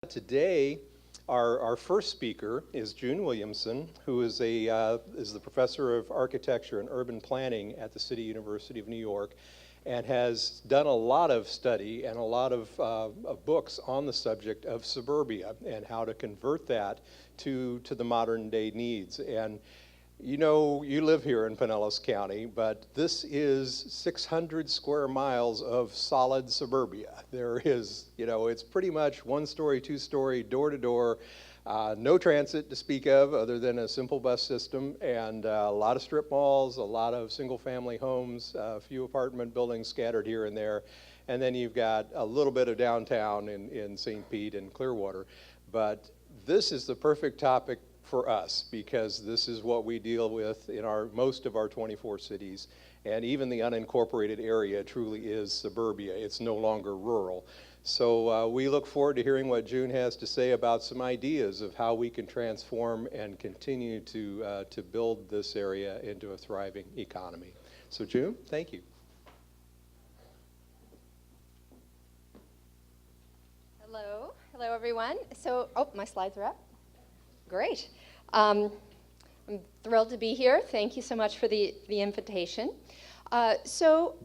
Today, our first speaker is June Williamson, who is the professor of architecture and urban planning at the City University of New York, and has done a lot of study and a lot of books on the subject of suburbia and how to convert that to the modern day needs. And you know, you live here in Pinellas County, but this is 600 square miles of solid suburbia. There is, you know, it's pretty much one-story, two-story, door-to-door, no transit to speak of other than a simple bus system, and a lot of strip malls, a lot of single-family homes, a few apartment buildings scattered here and there, and then you've got a little bit of downtown in St. Pete and Clearwater. But this is the perfect topic for us, because this is what we deal with in most of our 24 cities, and even the unincorporated area truly is suburbia. It's no longer rural. So we look forward to hearing what June has to say about some ideas of how we can transform and continue to build this area into a thriving economy. So June, thank you. Hello everyone. So, my slides are up. Great. I'm thrilled to be here. Thank you so much for the invitation. So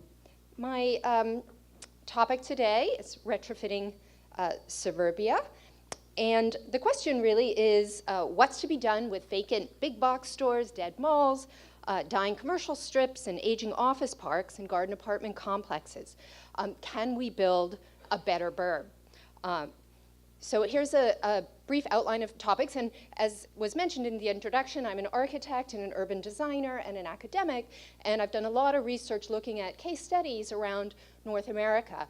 my topic today is retrofitting suburbia. And the question really is what's to be done with vacant big box stores, dead malls, dying commercial strips, and aging office parks and garden apartment complexes? Can we build a better burb? So here's a brief outline of topics, and as was mentioned in the introduction, I'm an architect and an urban designer and an academic, and I've done a lot of research looking at case studies around North America,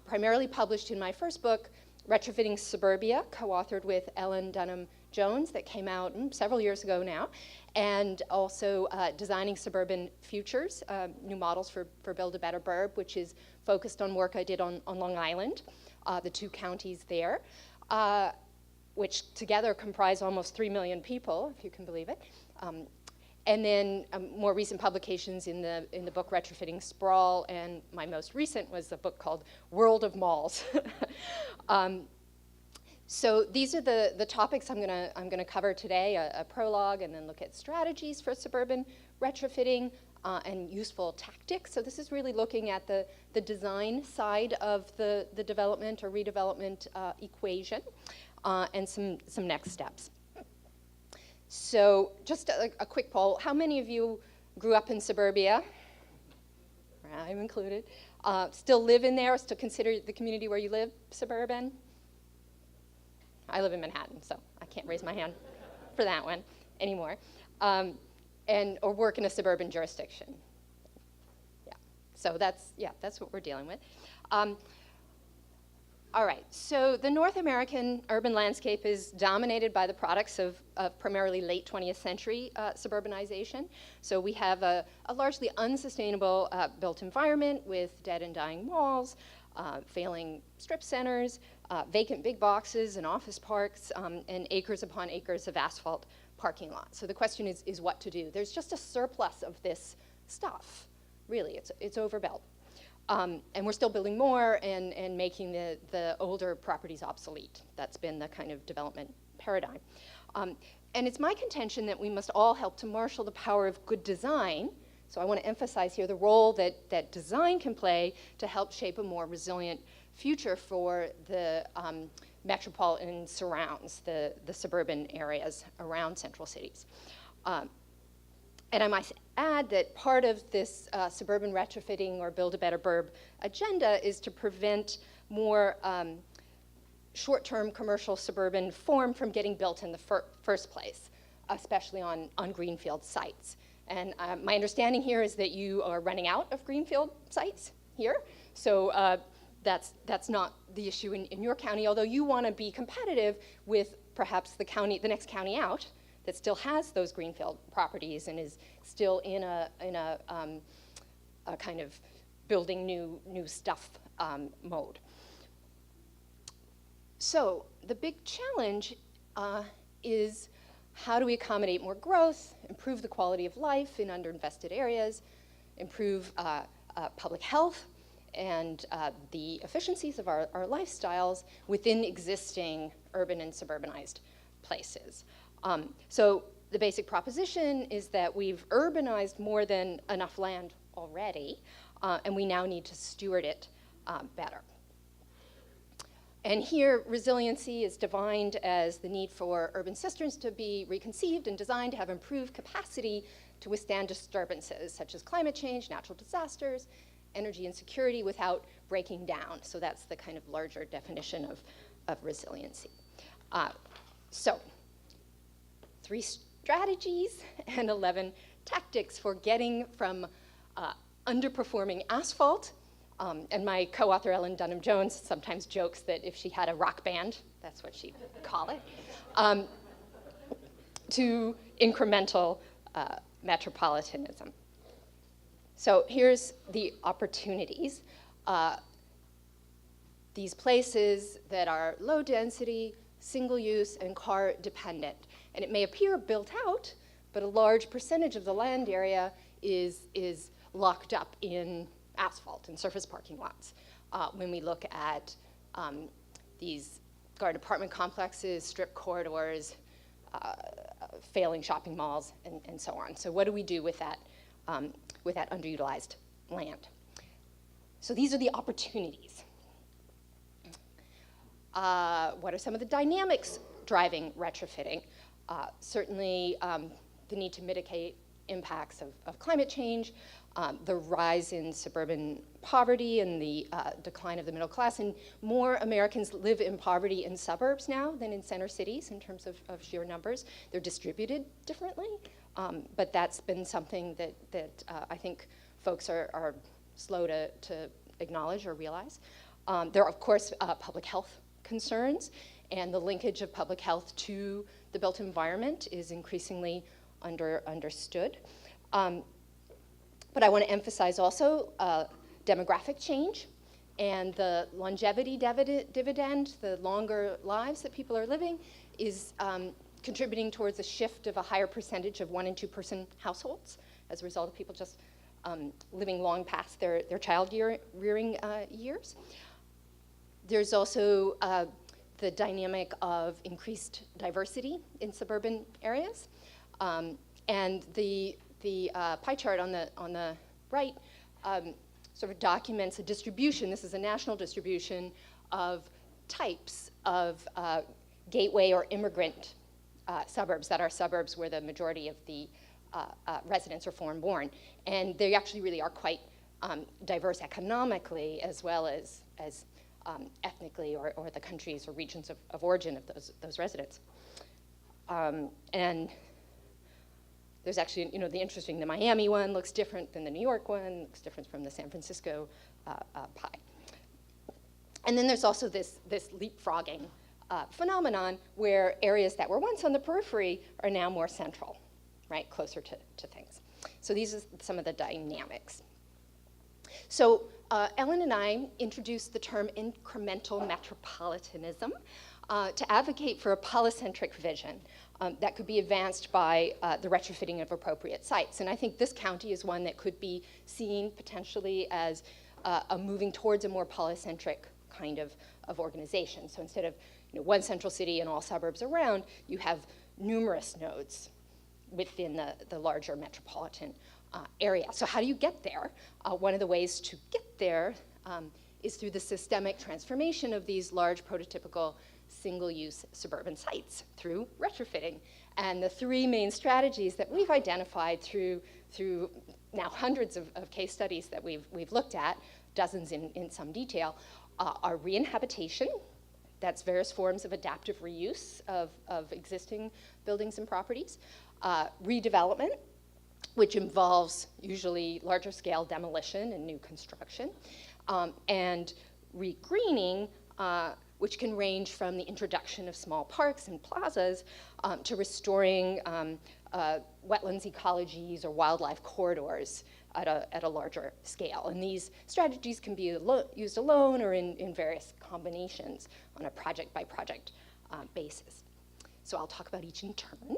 primarily published in my first book, Retrofitting Suburbia, co-authored with Ellen Dunham Jones, that came out several years ago now, and also Designing Suburban Futures, New Models for Build a Better Burb, which is focused on work I did on Long Island, the two counties there, which together comprise almost 3 million people, if you can believe it. And then more recent publications in the book Retrofitting Sprawl, and my most recent was a book called World of Malls. So these are the topics I'm gonna cover today, a prologue, and then look at strategies for suburban retrofitting, and useful tactics. So this is really looking at the design side of the development or redevelopment equation, and some next steps. So just a quick poll. How many of you grew up in suburbia? I'm included. Still live in there, still consider the community where you live suburban? I live in Manhattan, so I can't raise my hand for that one anymore. Or work in a suburban jurisdiction. Yeah, so that's what we're dealing with. All right, so the North American urban landscape is dominated by the products of primarily late 20th century suburbanization. So we have a largely unsustainable built environment with dead and dying malls, failing strip centers, vacant big boxes and office parks, and acres upon acres of asphalt parking lots. So the question is what to do. There's just a surplus of this stuff, really. It's overbuilt. And we're still building more and making the older properties obsolete. That's been the kind of development paradigm. And it's my contention that we must all help to marshal the power of good design. So I want to emphasize here the role that design can play to help shape a more resilient future for the metropolitan surrounds, the suburban areas around central cities. And I must add that part of this suburban retrofitting or build a better burb agenda is to prevent more short-term commercial suburban form from getting built in the first place, especially on greenfield sites. And my understanding here is that you are running out of greenfield sites here. So that's not the issue in your county, although you want to be competitive with perhaps the next county out that still has those greenfield properties and is still in a kind of building new stuff mode. So the big challenge is how do we accommodate more growth, improve the quality of life in underinvested areas, improve public health, the efficiencies of our lifestyles within existing urban and suburbanized places. So the basic proposition is that we've urbanized more than enough land already, and we now need to steward it better. And here, resiliency is defined as the need for urban systems to be reconceived and designed to have improved capacity to withstand disturbances such as climate change, natural disasters, energy insecurity without breaking down. So that's the kind of larger definition of resiliency. So 3 strategies and 11 tactics for getting from underperforming asphalt. And my co-author, Ellen Dunham-Jones, sometimes jokes that if she had a rock band, that's what she'd call it, to incremental metropolitanism. So here's the opportunities. These places that are low density, single use, and car dependent. And it may appear built out, but a large percentage of the land area is locked up in asphalt and surface parking lots. When we look at these garden apartment complexes, strip corridors, failing shopping malls, and so on. So what do we do with that underutilized land? So these are the opportunities. What are some of the dynamics driving retrofitting? Certainly the need to mitigate impacts of climate change, the rise in suburban poverty and the decline of the middle class. And more Americans live in poverty in suburbs now than in center cities in terms of sheer numbers. They're distributed differently, but that's been something that I think folks are slow to acknowledge or realize. There are, of course, public health concerns, and the linkage of public health to the built environment is increasingly understood. But I want to emphasize also demographic change and the longevity dividend, the longer lives that people are living, is contributing towards a shift of a higher percentage of 1- and 2-person households as a result of people just living long past their child rearing years. There's also the dynamic of increased diversity in suburban areas. And the pie chart on the right sort of documents a distribution. This is a national distribution of types of gateway or immigrant suburbs that are suburbs where the majority of the residents are foreign-born. And they actually really are quite diverse economically as well as ethnically, or the countries or regions of origin of those residents. And there's actually, the interesting, the Miami one looks different than the New York one, looks different from the San Francisco pie. And then there's also this leapfrogging phenomenon where areas that were once on the periphery are now more central, right, closer to things. So these are some of the dynamics. So Ellen and I introduced the term incremental metropolitanism to advocate for a polycentric vision that could be advanced by the retrofitting of appropriate sites. And I think this county is one that could be seen potentially as a moving towards a more polycentric kind of organization. So instead of one central city and all suburbs around, you have numerous nodes within the larger metropolitan area. So how do you get there? One of the ways to get there is through the systemic transformation of these large prototypical single-use suburban sites through retrofitting. And the 3 main strategies that we've identified through now hundreds of case studies that we've looked at, dozens in some detail, are re-inhabitation. That's various forms of adaptive reuse of existing buildings and properties. Redevelopment, which involves usually larger scale demolition and new construction. And regreening, which can range from the introduction of small parks and plazas to restoring wetlands ecologies or wildlife corridors at a larger scale. And these strategies can be used alone or in various combinations on a project-by-project basis. So I'll talk about each in turn.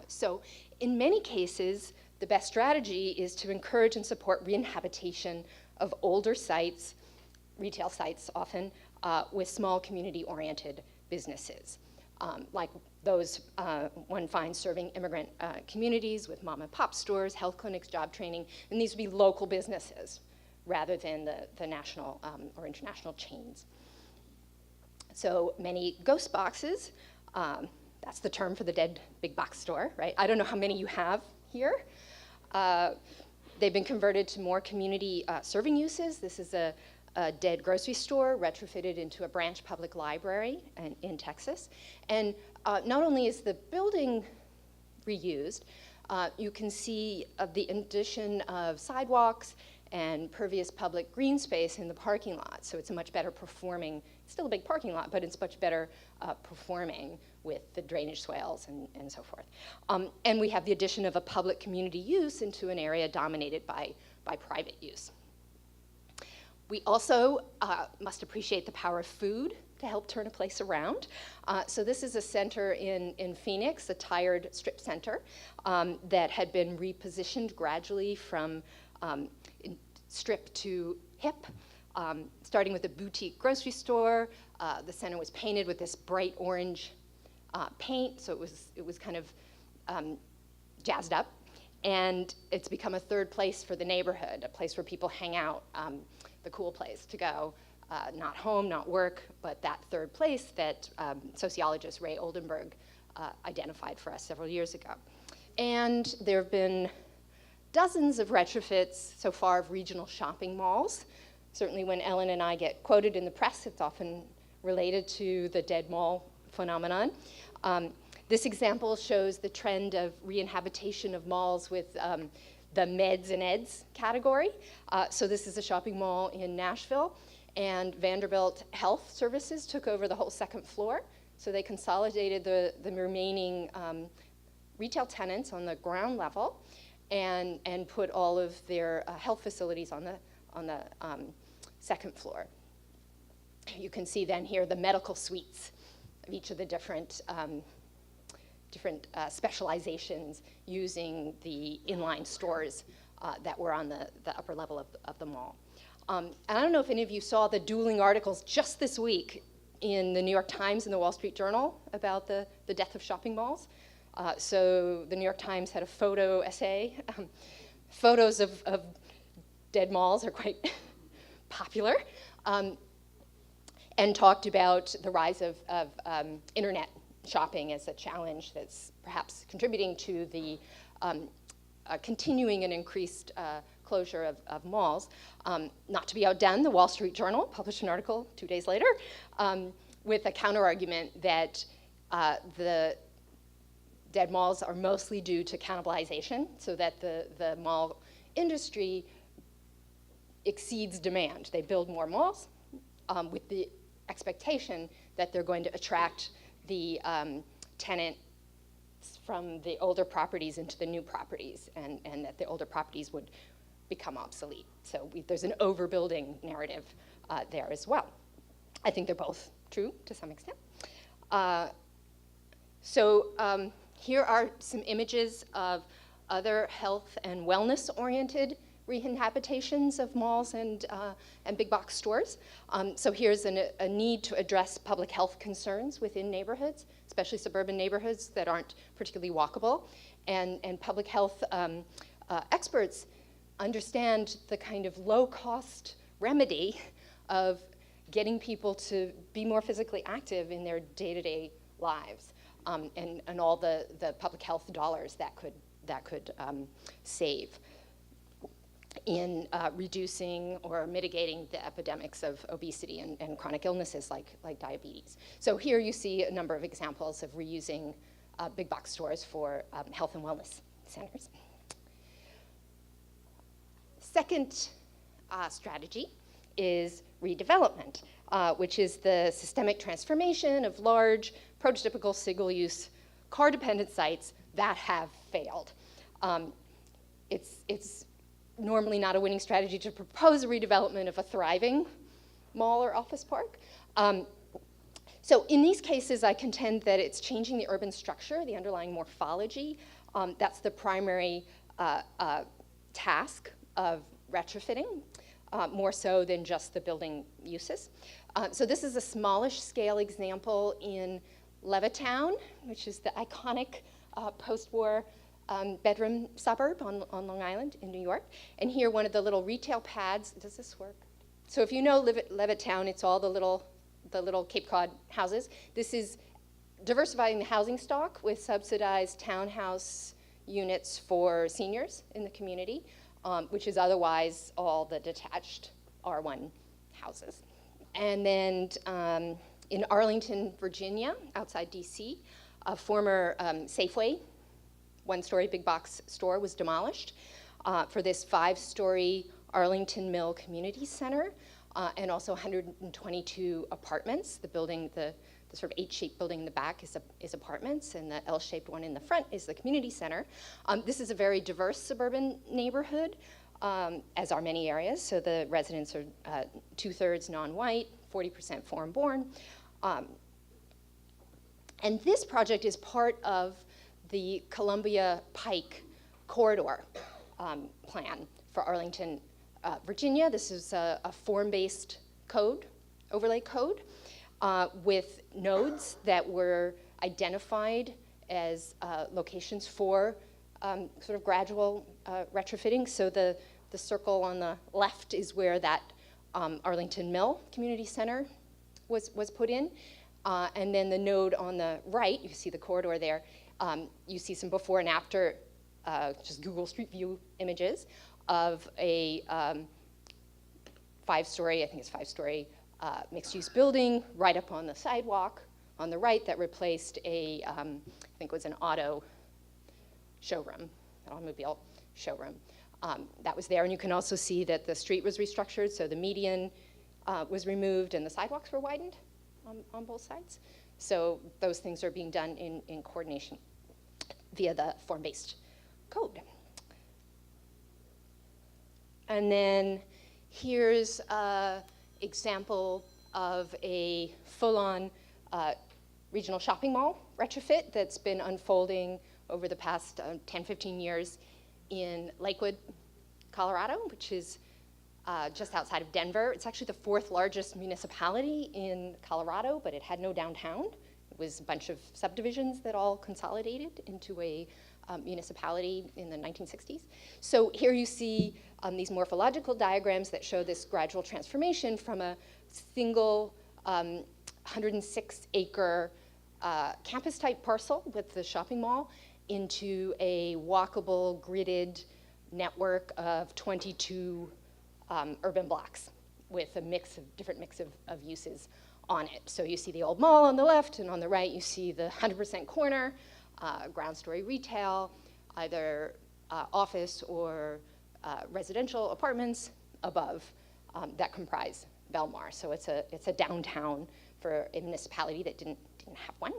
So in many cases, the best strategy is to encourage and support re-inhabitation of older sites, retail sites often, with small community-oriented businesses, like those one finds serving immigrant communities with mom and pop stores, health clinics, job training, and these would be local businesses rather than the national or international chains. So many ghost boxes, that's the term for the dead big box store, right? I don't know how many you have here. They've been converted to more community serving uses. This is a dead grocery store retrofitted into a branch public library in Texas. And not only is the building reused, you can see the addition of sidewalks and pervious public green space in the parking lot. So it's a much better performing, still a big parking lot, but it's much better performing with the drainage swales and so forth. And we have the addition of a public community use into an area dominated by private use. We also must appreciate the power of food to help turn a place around. So this is a center in Phoenix, a tired strip center that had been repositioned gradually from strip to hip, starting with a boutique grocery store. The center was painted with this bright orange paint, so it was kind of jazzed up. And it's become a third place for the neighborhood, a place where people hang out, the cool place to go, not home, not work, but that third place that sociologist Ray Oldenburg identified for us several years ago. And there have been dozens of retrofits so far of regional shopping malls. Certainly when Ellen and I get quoted in the press, it's often related to the dead mall phenomenon. This example shows the trend of re-inhabitation of malls with the meds and eds category. So this is a shopping mall in Nashville, and Vanderbilt Health Services took over the whole second floor. So they consolidated the remaining retail tenants on the ground level and put all of their health facilities on the second floor. You can see then here the medical suites of each of the different specializations using the inline stores that were on the upper level of the mall. And I don't know if any of you saw the dueling articles just this week in the New York Times and the Wall Street Journal about the death of shopping malls. So the New York Times had a photo essay. Photos of dead malls are quite popular, and talked about the rise of internet shopping as a challenge that's perhaps contributing to the continuing and increased closure of malls. Not to be outdone, the Wall Street Journal published an article 2 days later with a counter-argument that the dead malls are mostly due to cannibalization, so that the mall industry exceeds demand. They build more malls with the expectation that they're going to attract the tenants from the older properties into the new properties, and that the older properties would become obsolete. So there's an overbuilding narrative there as well. I think they're both true to some extent. Here are some images of other health and wellness-oriented rehabilitations of malls and big box stores. So here's a need to address public health concerns within neighborhoods, especially suburban neighborhoods that aren't particularly walkable. And public health experts understand the kind of low-cost remedy of getting people to be more physically active in their day-to-day lives, and all the public health dollars that could save in reducing or mitigating the epidemics of obesity and chronic illnesses like diabetes. So here you see a number of examples of reusing big box stores for health and wellness centers. Second strategy is redevelopment, which is the systemic transformation of large, prototypical single-use, car-dependent sites that have failed. It's normally not a winning strategy to propose a redevelopment of a thriving mall or office park. So in these cases, I contend that it's changing the urban structure, the underlying morphology. That's the primary task of retrofitting. more so than just the building uses. So this is a smallish scale example in Levittown, which is the iconic post-war bedroom suburb on Long Island in New York. And here, one of the little retail pads. Does this work? So if you know Levittown, it's all the little Cape Cod houses. This is diversifying the housing stock with subsidized townhouse units for seniors in the community, which is otherwise all the detached R1 houses. And then in Arlington, Virginia, outside DC, a former Safeway one-story big box store was demolished for this 5-story Arlington Mill Community Center, and also 122 apartments. The building, the sort of H-shaped building in the back is apartments, and the L-shaped one in the front is the community center. This is a very diverse suburban neighborhood, as are many areas. So the residents are 2/3 non-white, 40% foreign-born. And this project is part of the Columbia Pike corridor plan for Arlington, Virginia. This is a form-based code, overlay code, with nodes that were identified as locations for sort of gradual retrofitting. So the circle on the left is where that Arlington Mill Community Center was put in. And then the node on the right, you see the corridor there, you see some before and after, just Google Street View images of a 5-story, I think it's 5-story, mixed-use building right up on the sidewalk on the right that replaced a, I think it was an auto showroom, an automobile showroom. That was there, and you can also see that the street was restructured, so the median was removed and the sidewalks were widened on both sides. So those things are being done in coordination via the form-based code. And then here's an example of a full-on regional shopping mall retrofit that's been unfolding over the past 10, 15 years in Lakewood, Colorado, which is just outside of Denver. It's actually the 4th largest municipality in Colorado, but it had no downtown. It was a bunch of subdivisions that all consolidated into a municipality in the 1960s. So here you see these morphological diagrams that show this gradual transformation from a single 106-acre campus-type parcel with the shopping mall into a walkable, gridded network of 22 urban blocks with a different mix of uses on it. So you see the old mall on the left, and on the right you see the 100% corner, ground story retail, either office or residential apartments above that comprise Belmar. So it's a downtown for a municipality that didn't have one.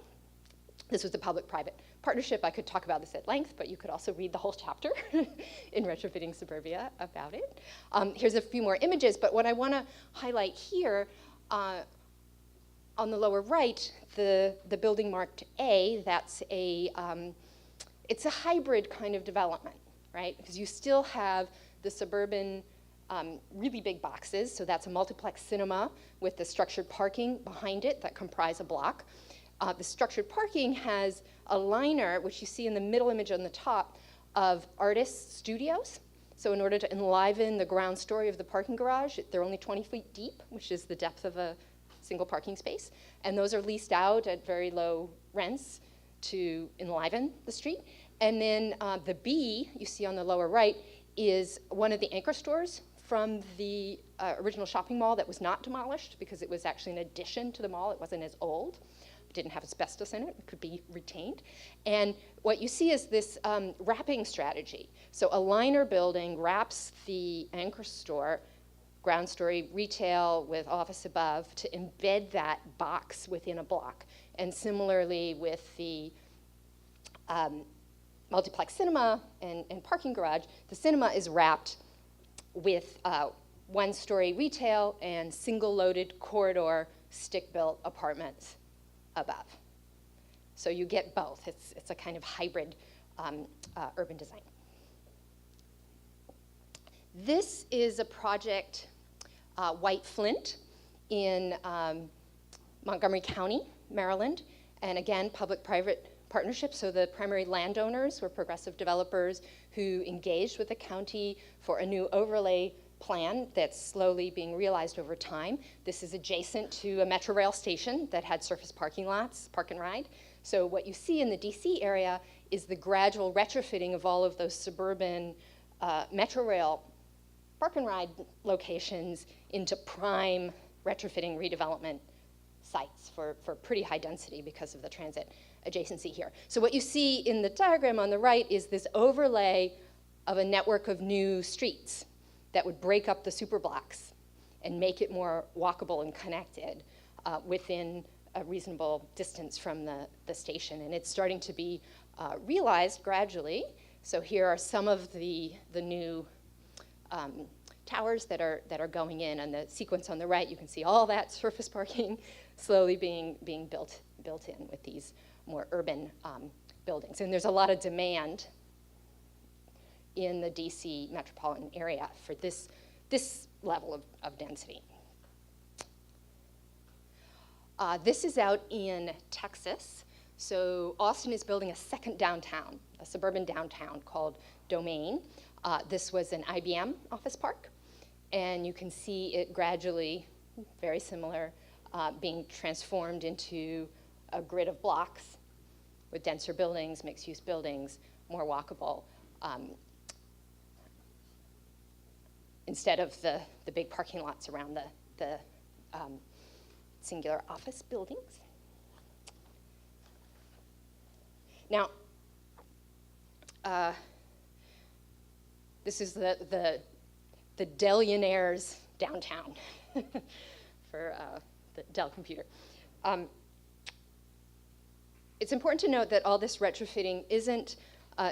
This was a public-private partnership. I could talk about this at length, but you could also read the whole chapter in Retrofitting Suburbia about it. Here's a few more images, but what I want to highlight here, on the lower right, the building marked A, that's it's a hybrid kind of development, right? Because you still have the suburban really big boxes, so that's a multiplex cinema with the structured parking behind it that comprise a block. The structured parking has a liner, which you see in the middle image on the top, of artists' studios. So in order to enliven the ground story of the parking garage, they're only 20 feet deep, which is the depth of a single parking space. And those are leased out at very low rents to enliven the street. And then the B, you see on the lower right, is one of the anchor stores from the original shopping mall that was not demolished because it was actually an addition to the mall. It wasn't as old. It didn't have asbestos in it. It could be retained. And what you see is this wrapping strategy. So a liner building wraps the anchor store, ground story retail with office above, to embed that box within a block. And similarly with the multiplex cinema and parking garage, the cinema is wrapped with one-story retail and single-loaded corridor stick-built apartments above. So you get both. It's a kind of hybrid urban design. This is a project White Flint in Montgomery County, Maryland, and again, public-private partnership. So the primary landowners were progressive developers who engaged with the county for a new overlay plan that's slowly being realized over time. This is adjacent to a Metro Rail station that had surface parking lots, park and ride. So what you see in the DC area is the gradual retrofitting of all of those suburban Metro Rail park and ride locations into prime retrofitting redevelopment sites for pretty high density because of the transit adjacency here. So what you see in the diagram on the right is this overlay of a network of new streets that would break up the superblocks and make it more walkable and connected within a reasonable distance from the station. And it's starting to be realized gradually. So here are some of the new towers that are going in. On the sequence on the right, you can see all that surface parking slowly being built in with these more urban buildings. And there's a lot of demand in the DC metropolitan area for this level of density. This is out in Texas. So Austin is building a second downtown, a suburban downtown called Domain. This was an IBM office park, and you can see it gradually, very similar, being transformed into a grid of blocks with denser buildings, mixed-use buildings, more walkable, instead of the big parking lots around the singular office buildings. Now, this is the Dellionaires downtown for the Dell computer. It's important to note that all this retrofitting isn't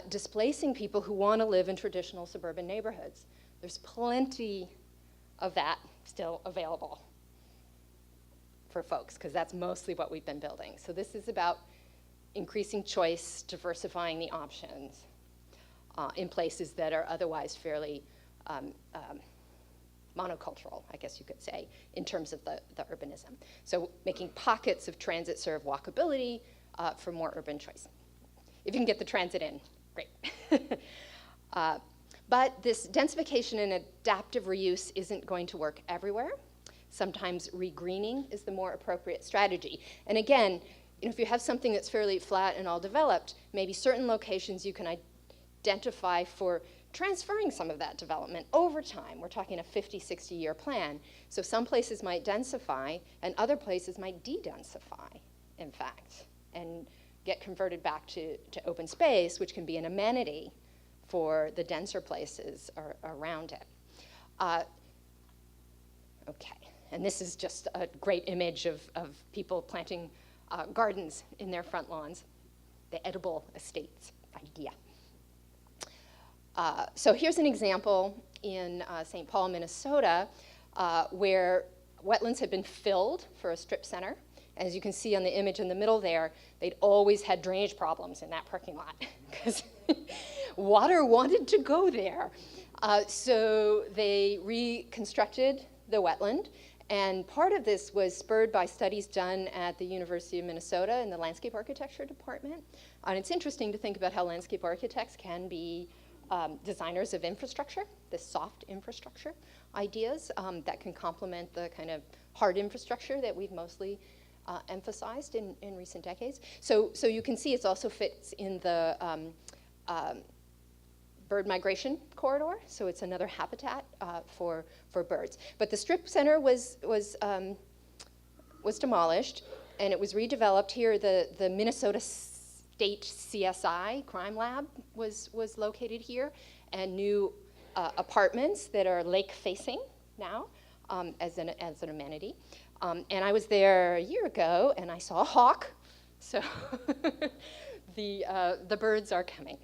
displacing people who want to live in traditional suburban neighborhoods. There's plenty of that still available for folks, because that's mostly what we've been building. So this is about increasing choice, diversifying the options in places that are otherwise fairly monocultural, I guess you could say, in terms of the urbanism. So making pockets of transit-served walkability for more urban choice. If you can get the transit in, great. But this densification and adaptive reuse isn't going to work everywhere. Sometimes regreening is the more appropriate strategy. And again, if you have something that's fairly flat and all developed, maybe certain locations you can identify for transferring some of that development over time. We're talking a 50, 60-year plan. So some places might densify, and other places might de-densify, in fact, and get converted back to open space, which can be an amenity for the denser places around it. Okay, and this is just a great image of people planting gardens in their front lawns, the edible estates idea. So here's an example in St. Paul, Minnesota, where wetlands had been filled for a strip center. As you can see on the image in the middle there, they'd always had drainage problems in that parking lot because water wanted to go there. So they reconstructed the wetland, and part of this was spurred by studies done at the University of Minnesota in the landscape architecture department. And it's interesting to think about how landscape architects can be designers of infrastructure, the soft infrastructure ideas that can complement the kind of hard infrastructure that we've mostly emphasized in recent decades. So you can see it also fits in the bird migration corridor, so it's another habitat for birds. But the strip center was demolished, and it was redeveloped. Here, the Minnesota State CSI crime lab was located here, and new apartments that are lake facing now as an amenity. And I was there a year ago, and I saw a hawk. So the birds are coming,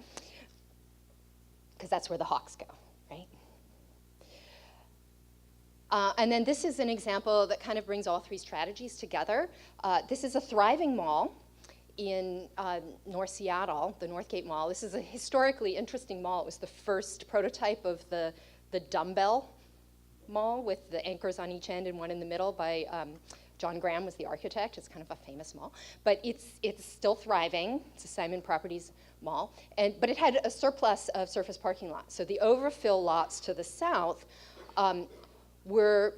because that's where the hawks go, right? And then this is an example that kind of brings all three strategies together. This is a thriving mall in North Seattle, the Northgate Mall. This is a historically interesting mall. It was the first prototype of the dumbbell mall with the anchors on each end and one in the middle by John Graham was the architect. It's kind of a famous mall, but it's still thriving. It's a Simon Properties mall, but it had a surplus of surface parking lots. So the overfill lots to the south were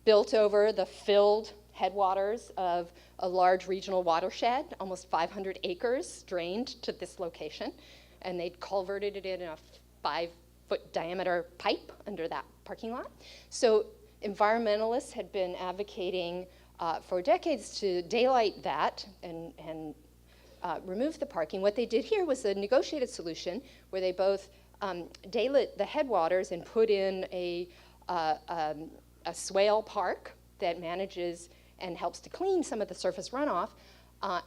built over the filled headwaters of a large regional watershed, almost 500 acres drained to this location, and they'd culverted it in a 5-foot diameter pipe under that parking lot. So environmentalists had been advocating for decades to daylight that and remove the parking. What they did here was a negotiated solution where they both daylit the headwaters and put in a swale park that manages and helps to clean some of the surface runoff,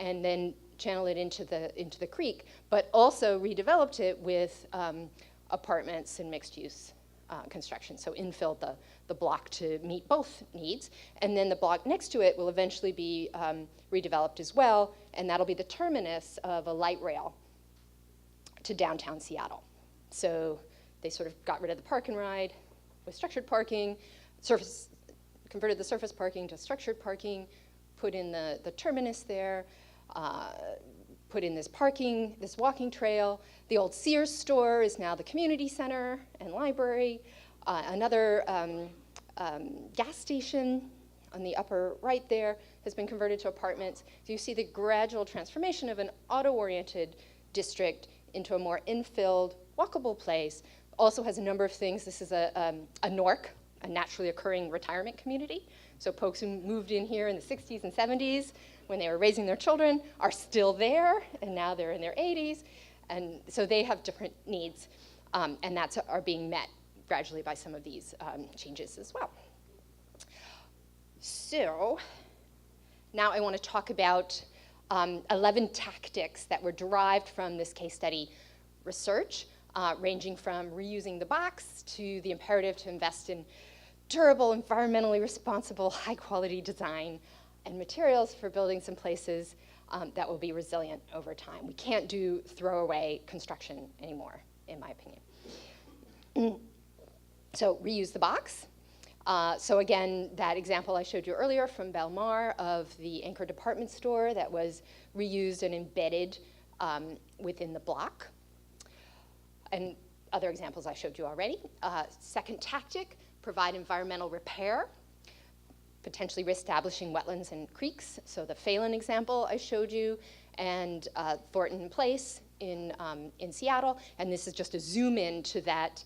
and then channel it into the creek, but also redeveloped it with apartments and mixed-use construction. So infilled the block to meet both needs, and then the block next to it will eventually be redeveloped as well, and that'll be the terminus of a light rail to downtown Seattle. So they sort of got rid of the park and ride with structured parking, converted the surface parking to structured parking, put in the terminus there, put in this walking trail. The old Sears store is now the community center and library. Another gas station on the upper right there has been converted to apartments. So you see the gradual transformation of an auto-oriented district into a more infilled, walkable place. Also has a number of things. This is a NORC, a naturally occurring retirement community. So folks who moved in here in the 60s and 70s when they were raising their children are still there, and now they're in their 80s. And so they have different needs, and are being met gradually by some of these changes as well. So now I want to talk about 11 tactics that were derived from this case study research, ranging from reusing the box to the imperative to invest in durable, environmentally responsible, high-quality design and materials for buildings and places that will be resilient over time. We can't do throwaway construction anymore, in my opinion. So reuse the box. So again, that example I showed you earlier from Belmar of the anchor department store that was reused and embedded within the block. And other examples I showed you already. Second tactic, provide environmental repair, potentially reestablishing wetlands and creeks. So the Phelan example I showed you, and Thornton Place in Seattle. And this is just a zoom in to that,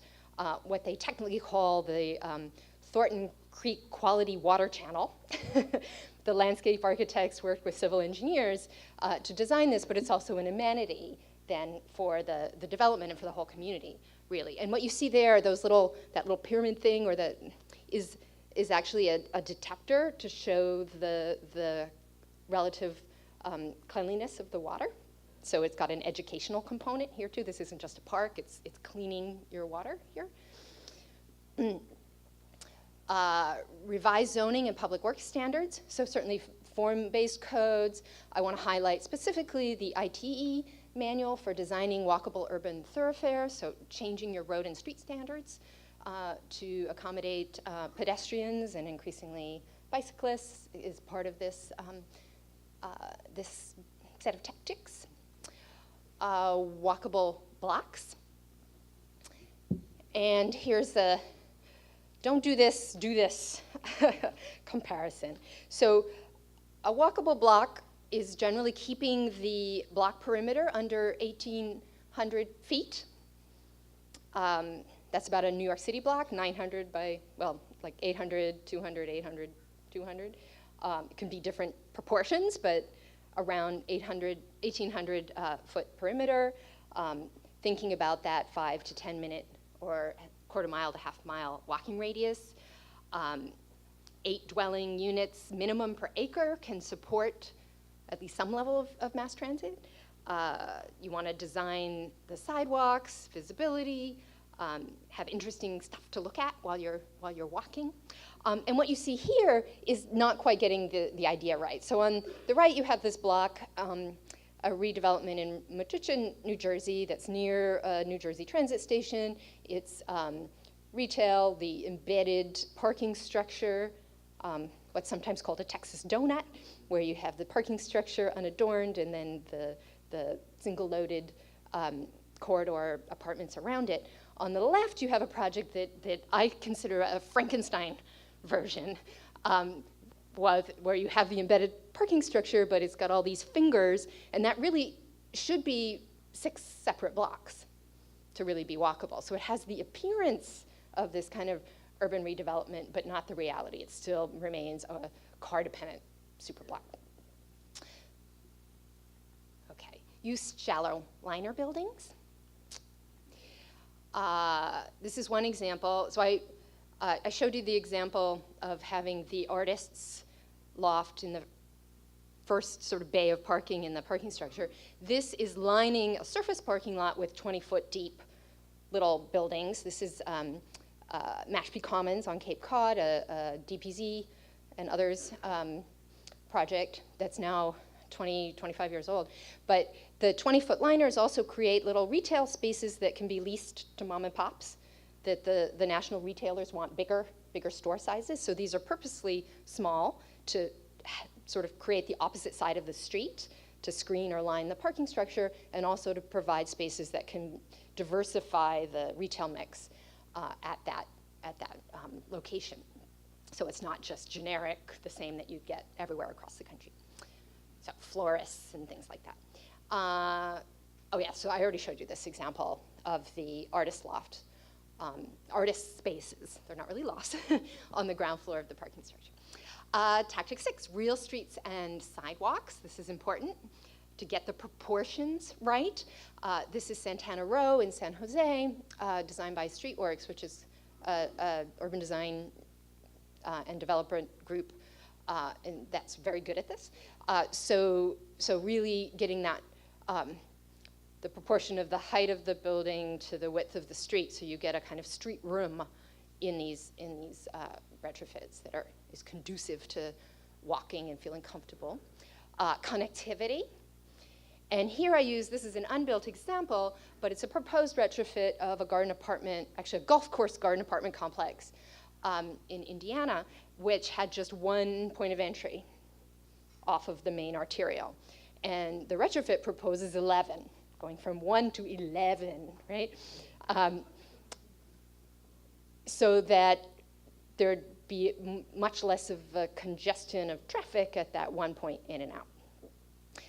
what they technically call the Thornton Creek Quality Water Channel. The landscape architects worked with civil engineers to design this, but it's also an amenity then for the development and for the whole community, really. And what you see there, that little pyramid thing, or is actually a detector to show the relative cleanliness of the water. So it's got an educational component here too. This isn't just a park, it's cleaning your water here. Revised zoning and public works standards. So certainly form-based codes. I want to highlight specifically the ITE manual for designing walkable urban thoroughfares, so changing your road and street standards to accommodate pedestrians and increasingly bicyclists is part of this, this set of tactics. Walkable blocks. And here's the don't do this, do this comparison. So a walkable block is generally keeping the block perimeter under 1,800 feet. That's about a New York City block, 900 by, well, like 800, 200, 800, 200. It can be different proportions, but around 1,800 foot perimeter. Thinking about that 5 to 10 minute or quarter mile to half mile walking radius. 8 dwelling units minimum per acre can support at least some level of mass transit. You want to design the sidewalks, visibility, have interesting stuff to look at while you're walking. And what you see here is not quite getting the idea right. So on the right, you have this block, a redevelopment in Metuchen, New Jersey, that's near a New Jersey Transit station. It's retail, the embedded parking structure, what's sometimes called a Texas donut, where you have the parking structure unadorned and then the single-loaded corridor apartments around it. On the left, you have a project that I consider a Frankenstein version, where you have the embedded parking structure, but it's got all these fingers, and that really should be 6 separate blocks to really be walkable. So it has the appearance of this kind of urban redevelopment, but not the reality. It still remains a car-dependent superblock. Okay, use shallow liner buildings. This is one example. So I showed you the example of having the artist's loft in the first sort of bay of parking in the parking structure. This is lining a surface parking lot with 20-foot deep little buildings. This is Mashpee Commons on Cape Cod, a DPZ and others project that's now 25 years old. But the 20-foot liners also create little retail spaces that can be leased to mom and pops, that the national retailers want bigger store sizes. So these are purposely small to sort of create the opposite side of the street, to screen or line the parking structure, and also to provide spaces that can diversify the retail mix at that location. So it's not just generic, the same that you get everywhere across the country. So florists and things like that. Oh yeah, so I already showed you this example of the artist loft, artist spaces, they're not really lofts, on the ground floor of the parking structure. Tactic 6, real streets and sidewalks. This is important to get the proportions right. This is Santana Row in San Jose, designed by Streetworks, which is an urban design and developer group, and that's very good at this. So really getting that, the proportion of the height of the building to the width of the street, so you get a kind of street room in these retrofits that is conducive to walking and feeling comfortable. Connectivity. And here I use, this is an unbuilt example, but it's a proposed retrofit of a garden apartment, actually a golf course garden apartment complex in Indiana, which had just one point of entry off of the main arterial. And the retrofit proposes 11, going from 1 to 11, right? So that there'd be much less of a congestion of traffic at that one point in and out.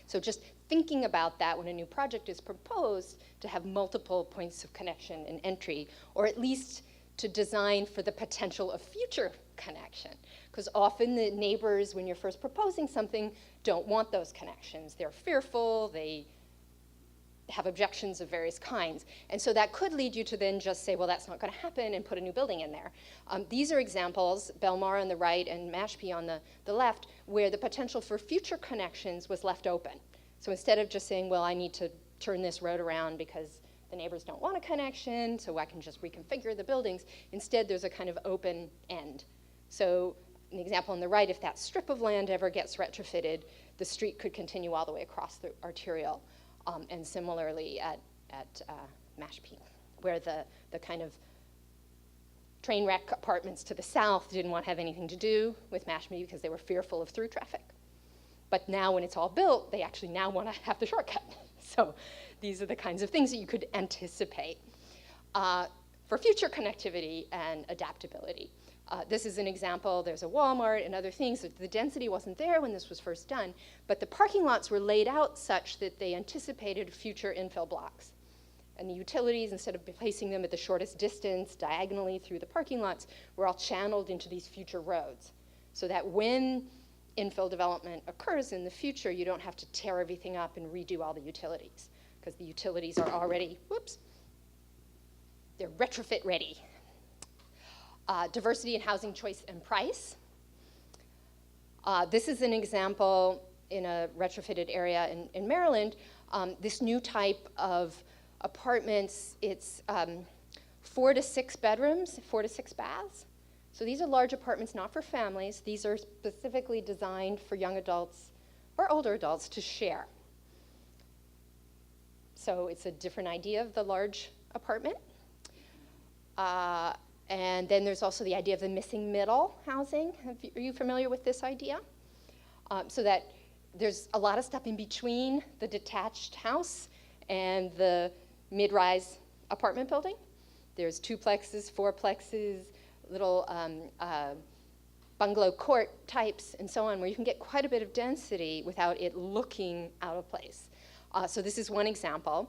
So just thinking about that when a new project is proposed, to have multiple points of connection and entry, or at least to design for the potential of future connection. Because often the neighbors, when you're first proposing something, don't want those connections. They're fearful, they have objections of various kinds. And so that could lead you to then just say, well, that's not going to happen, and put a new building in there. These are examples, Belmar on the right and Mashpee on the left, where the potential for future connections was left open. So instead of just saying, well, I need to turn this road around because the neighbors don't want a connection, so I can just reconfigure the buildings, instead there's a kind of open end. So an example on the right, if that strip of land ever gets retrofitted, the street could continue all the way across the arterial. And similarly at Mashpee, where the kind of train wreck apartments to the south didn't want to have anything to do with Mashpee because they were fearful of through traffic. But now when it's all built, they actually now want to have the shortcut. So these are the kinds of things that you could anticipate for future connectivity and adaptability. This is an example. There's a Walmart and other things. The density wasn't there when this was first done, but the parking lots were laid out such that they anticipated future infill blocks. And the utilities, instead of placing them at the shortest distance diagonally through the parking lots, were all channeled into these future roads, so that when infill development occurs in the future, you don't have to tear everything up and redo all the utilities, because the utilities are already, they're retrofit ready. Diversity in housing choice and price. This is an example in a retrofitted area in Maryland. This new type of apartments, it's 4 to 6 bedrooms, 4 to 6 baths. So these are large apartments, not for families. These are specifically designed for young adults or older adults to share. So it's a different idea of the large apartment. And then there's also the idea of the missing middle housing. Are you familiar with this idea? So that there's a lot of stuff in between the detached house and the mid-rise apartment building. There's duplexes, fourplexes, little bungalow court types, and so on, where you can get quite a bit of density without it looking out of place. So this is one example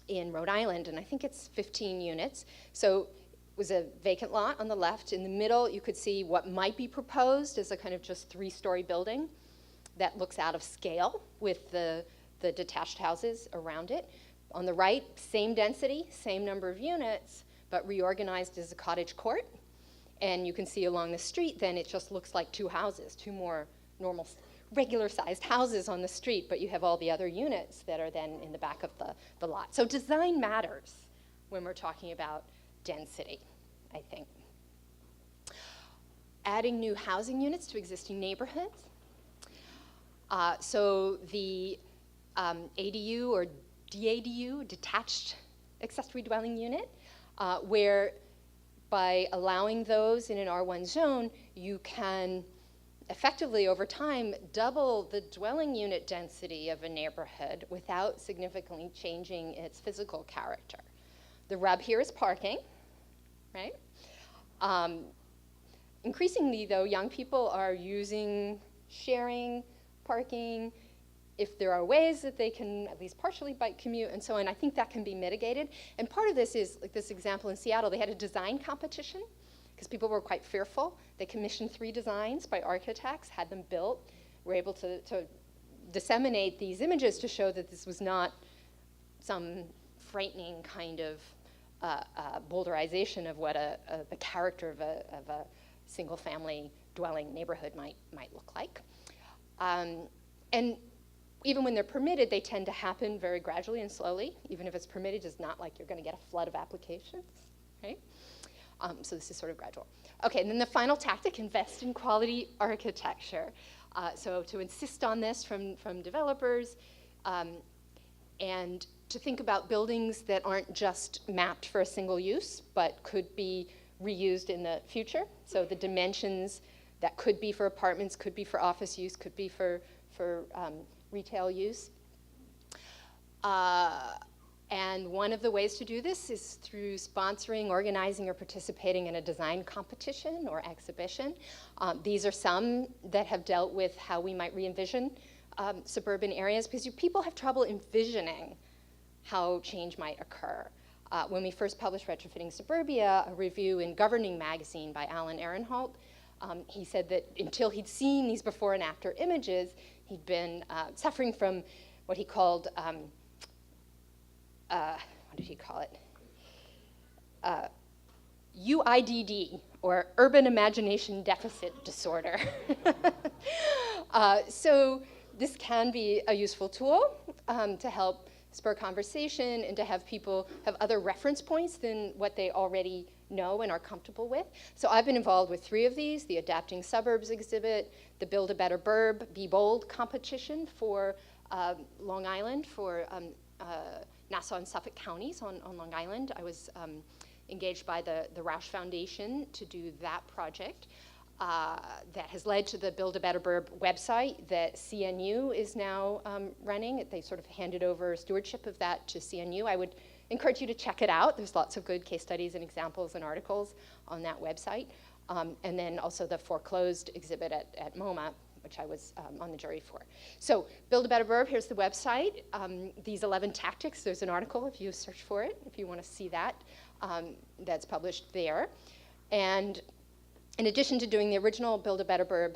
in Rhode Island, and I think it's 15 units. So it was a vacant lot on the left. In the middle, you could see what might be proposed as a kind of just 3-story building that looks out of scale with the detached houses around it. On the right, same density, same number of units, but reorganized as a cottage court. And you can see along the street, then it just looks like 2 houses, 2 more normal, regular-sized houses on the street, but you have all the other units that are then in the back of the lot. So design matters when we're talking about density, I think. Adding new housing units to existing neighborhoods. So the ADU or DADU, detached accessory dwelling unit, where by allowing those in an R1 zone, you can effectively over time double the dwelling unit density of a neighborhood without significantly changing its physical character. The rub here is parking, right? Increasingly, though, young people are using sharing parking if there are ways that they can at least partially bike commute and so on. I think that can be mitigated. And part of this is, like this example in Seattle, they had a design competition because people were quite fearful. They commissioned 3 designs by architects, had them built, were able to disseminate these images to show that this was not some frightening kind of boulderization of what the character of a single-family dwelling neighborhood might look like. And even when they're permitted, they tend to happen very gradually and slowly. Even if it's permitted, it's not like you're going to get a flood of applications, right? So this is sort of gradual. Okay, and then the final tactic, invest in quality architecture. So to insist on this from developers, and to think about buildings that aren't just mapped for a single use, but could be reused in the future. So the dimensions that could be for apartments, could be for office use, could be for retail use. And one of the ways to do this is through sponsoring, organizing, or participating in a design competition or exhibition. These are some that have dealt with how we might re-envision suburban areas, because people have trouble envisioning how change might occur. When we first published Retrofitting Suburbia, a review in Governing magazine by Alan Ehrenholt, he said that until he'd seen these before and after images, he'd been suffering from what he called, what did he call it? UIDD, or Urban Imagination Deficit Disorder. So this can be a useful tool to help spur conversation and to have people have other reference points than what they already know and are comfortable with. So I've been involved with 3 of these: the Adapting Suburbs exhibit, the Build a Better Burb, Be Bold competition for Long Island, for Nassau and Suffolk counties on Long Island. I was engaged by the Roush Foundation to do that project. That has led to the Build a Better Burb website that CNU is now running. They sort of handed over stewardship of that to CNU. I would encourage you to check it out. There's lots of good case studies and examples and articles on that website. And then also the Foreclosed exhibit at MoMA, which I was on the jury for. So Build a Better Burb, here's the website. These 11 tactics, there's an article if you search for it, if you want to see that, that's published there. And in addition to doing the original Build a Better Burb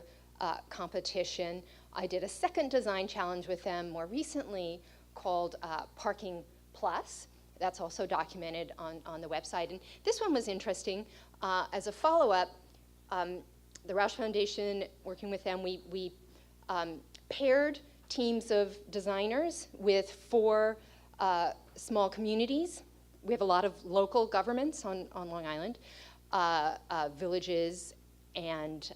competition, I did a second design challenge with them more recently called Parking Plus. That's also documented on the website. And this one was interesting. As a follow-up, the Roush Foundation, working with them, we paired teams of designers with 4 small communities. We have a lot of local governments on Long Island. Villages and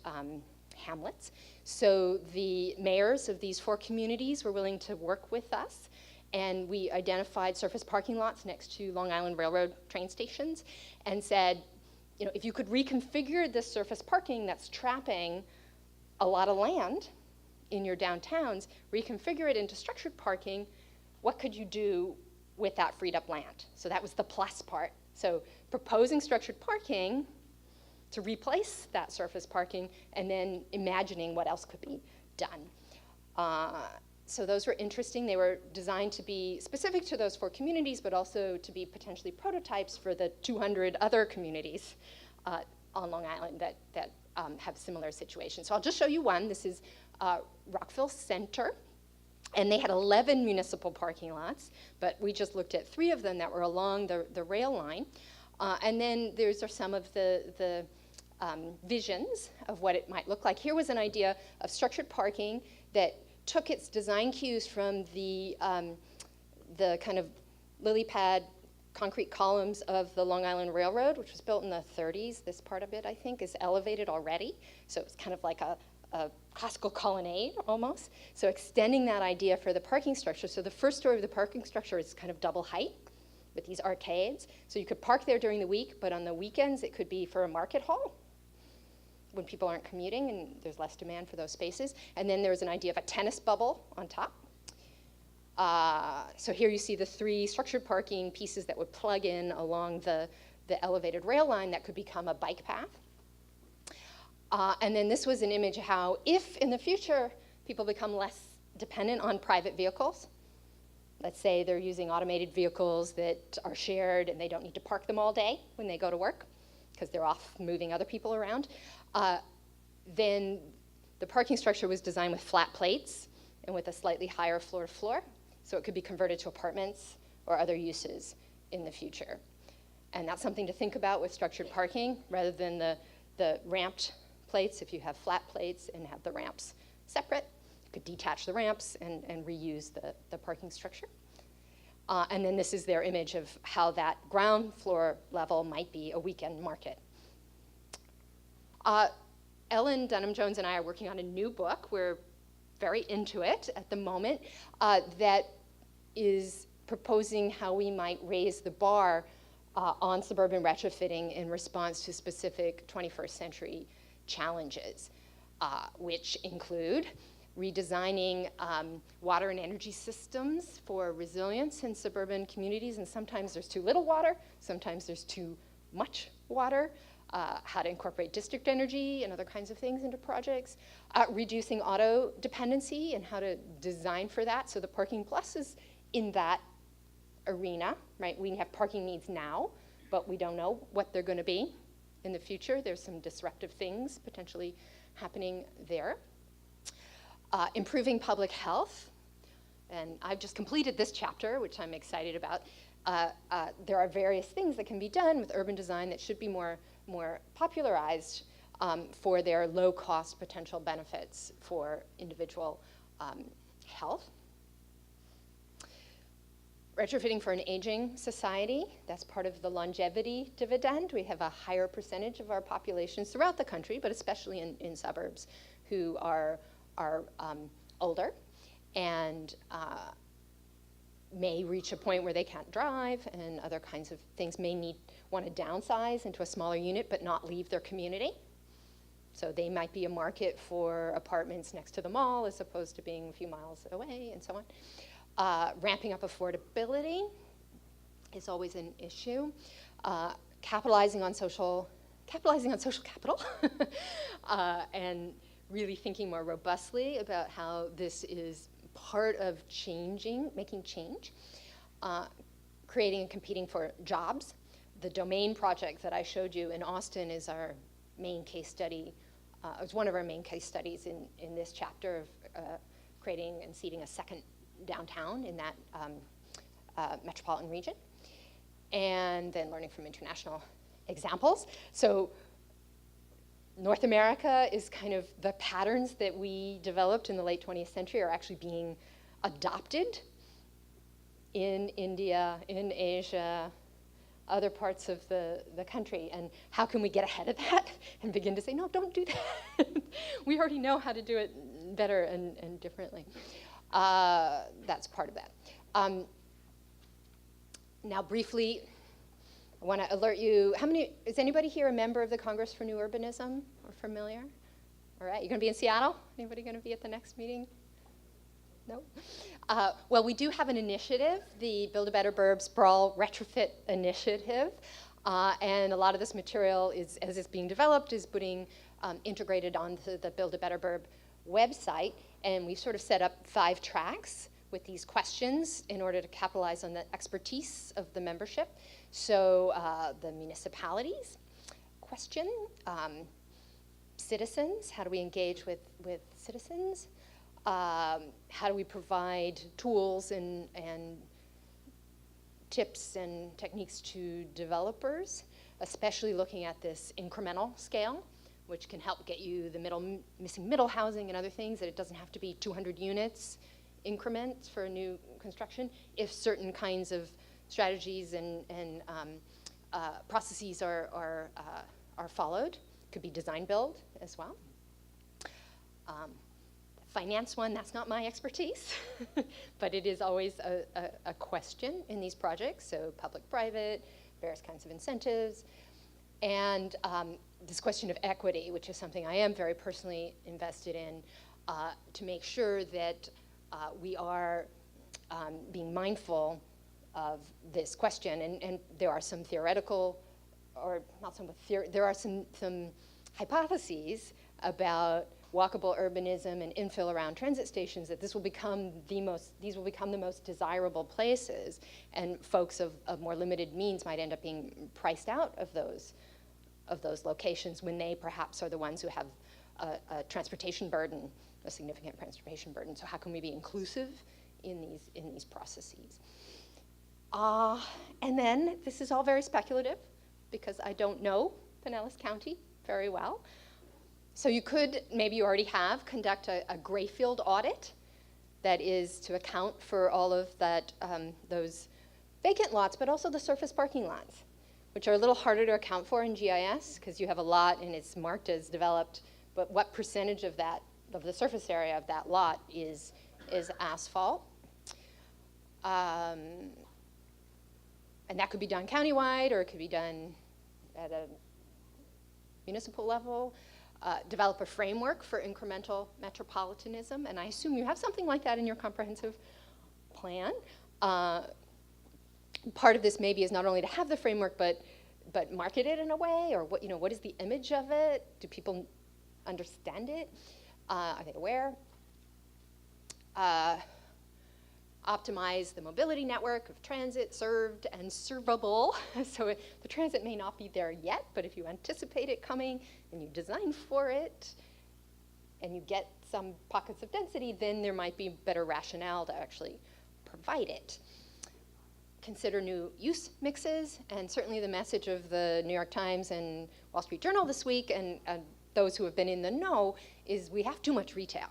hamlets. So the mayors of these 4 communities were willing to work with us, and we identified surface parking lots next to Long Island Railroad train stations and said, if you could reconfigure this surface parking that's trapping a lot of land in your downtowns, reconfigure it into structured parking, what could you do with that freed up land? So that was the plus part. So proposing structured parking to replace that surface parking, and then imagining what else could be done. So those were interesting. They were designed to be specific to those 4 communities, but also to be potentially prototypes for the 200 other communities on Long Island that have similar situations. So I'll just show you one. This is Rockville Center. And they had 11 municipal parking lots, but we just looked at 3 of them that were along the rail line. And then those are some of the visions of what it might look like. Here was an idea of structured parking that took its design cues from the kind of lily pad concrete columns of the Long Island Railroad, which was built in the 30s. This part of it, I think, is elevated already. So it's kind of like a classical colonnade almost. So extending that idea for the parking structure. So the first story of the parking structure is kind of double height with these arcades. So you could park there during the week, but on the weekends it could be for a market hall when people aren't commuting and there's less demand for those spaces. And then there's an idea of a tennis bubble on top. So here you see the 3 structured parking pieces that would plug in along the elevated rail line that could become a bike path. And then this was an image of how, if in the future people become less dependent on private vehicles, let's say they're using automated vehicles that are shared and they don't need to park them all day when they go to work because they're off moving other people around, then the parking structure was designed with flat plates and with a slightly higher floor-to-floor, so it could be converted to apartments or other uses in the future. And that's something to think about with structured parking rather than the ramped plates. If you have flat plates and have the ramps separate, you could detach the ramps and reuse the parking structure. And then this is their image of how that ground floor level might be a weekend market. Ellen Dunham-Jones and I are working on a new book. We're very into it at the moment, that is proposing how we might raise the bar on suburban retrofitting in response to specific 21st century challenges, which include redesigning water and energy systems for resilience in suburban communities, and sometimes there's too little water, sometimes there's too much water, how to incorporate district energy and other kinds of things into projects, reducing auto dependency and how to design for that. So the Parking Plus is in that arena, right? We have parking needs now, but we don't know what they're going to be in the future. There's some disruptive things potentially happening there. Improving public health, and I've just completed this chapter, which I'm excited about. There are various things that can be done with urban design that should be more popularized for their low-cost potential benefits for individual health. Retrofitting for an aging society, that's part of the longevity dividend. We have a higher percentage of our populations throughout the country, but especially in suburbs, who are older and may reach a point where they can't drive, and other kinds of things, may want to downsize into a smaller unit but not leave their community. So they might be a market for apartments next to the mall as opposed to being a few miles away, and so on. Ramping up affordability is always an issue. Capitalizing on social capital, and really thinking more robustly about how this is part of making change, creating and competing for jobs. The domain project that I showed you in Austin is our main case study. It's one of our main case studies in this chapter of creating and seeding a second downtown in that metropolitan region, and then learning from international examples. So North America is kind of the patterns that we developed in the late 20th century are actually being adopted in India, in Asia, other parts of the country. And how can we get ahead of that and begin to say, no, don't do that. We already know how to do it better and differently. That's part of that. Now briefly, I want to alert you, is anybody here a member of the Congress for New Urbanism or familiar? All right, you're going to be in Seattle? Anybody going to be at the next meeting? No? Well, we do have an initiative, the Build a Better Burbs Sprawl Retrofit Initiative, and a lot of this material is, as it's being developed, is being integrated onto the Build a Better Burb website, and we've sort of set up 5 tracks with these questions in order to capitalize on the expertise of the membership. So the municipalities question, citizens, how do we engage with citizens? How do we provide tools and tips and techniques to developers, especially looking at this incremental scale, which can help get you the missing middle housing and other things, that it doesn't have to be 200 units increments for a new construction if certain kinds of strategies and processes are followed. Could be design build as well. Finance one, that's not my expertise, but it is always a question in these projects, so public-private, various kinds of incentives, and this question of equity, which is something I am very personally invested in, to make sure that we are being mindful of this question, and there are some theoretical, or not some, there are some hypotheses about walkable urbanism and infill around transit stations, that these will become the most desirable places, and folks of more limited means might end up being priced out of those locations when they perhaps are the ones who have a transportation burden, a significant transportation burden. So how can we be inclusive in these processes? And then, this is all very speculative because I don't know Pinellas County very well. So you could, maybe you already have, conduct a grayfield audit that is to account for all of that, those vacant lots, but also the surface parking lots, which are a little harder to account for in GIS because you have a lot and it's marked as developed, but what percentage of that, of the surface area of that lot is asphalt? And that could be done countywide, or it could be done at a municipal level. Develop a framework for incremental metropolitanism, and I assume you have something like that in your comprehensive plan. Part of this maybe is not only to have the framework, but market it in a way, or what is the image of it? Do people understand it? Are they aware? Optimize the mobility network of transit served and servable. So the transit may not be there yet, but if you anticipate it coming and you design for it and you get some pockets of density, then there might be better rationale to actually provide it. Consider new use mixes, and certainly the message of the New York Times and Wall Street Journal this week, and those who have been in the know, is we have too much retail.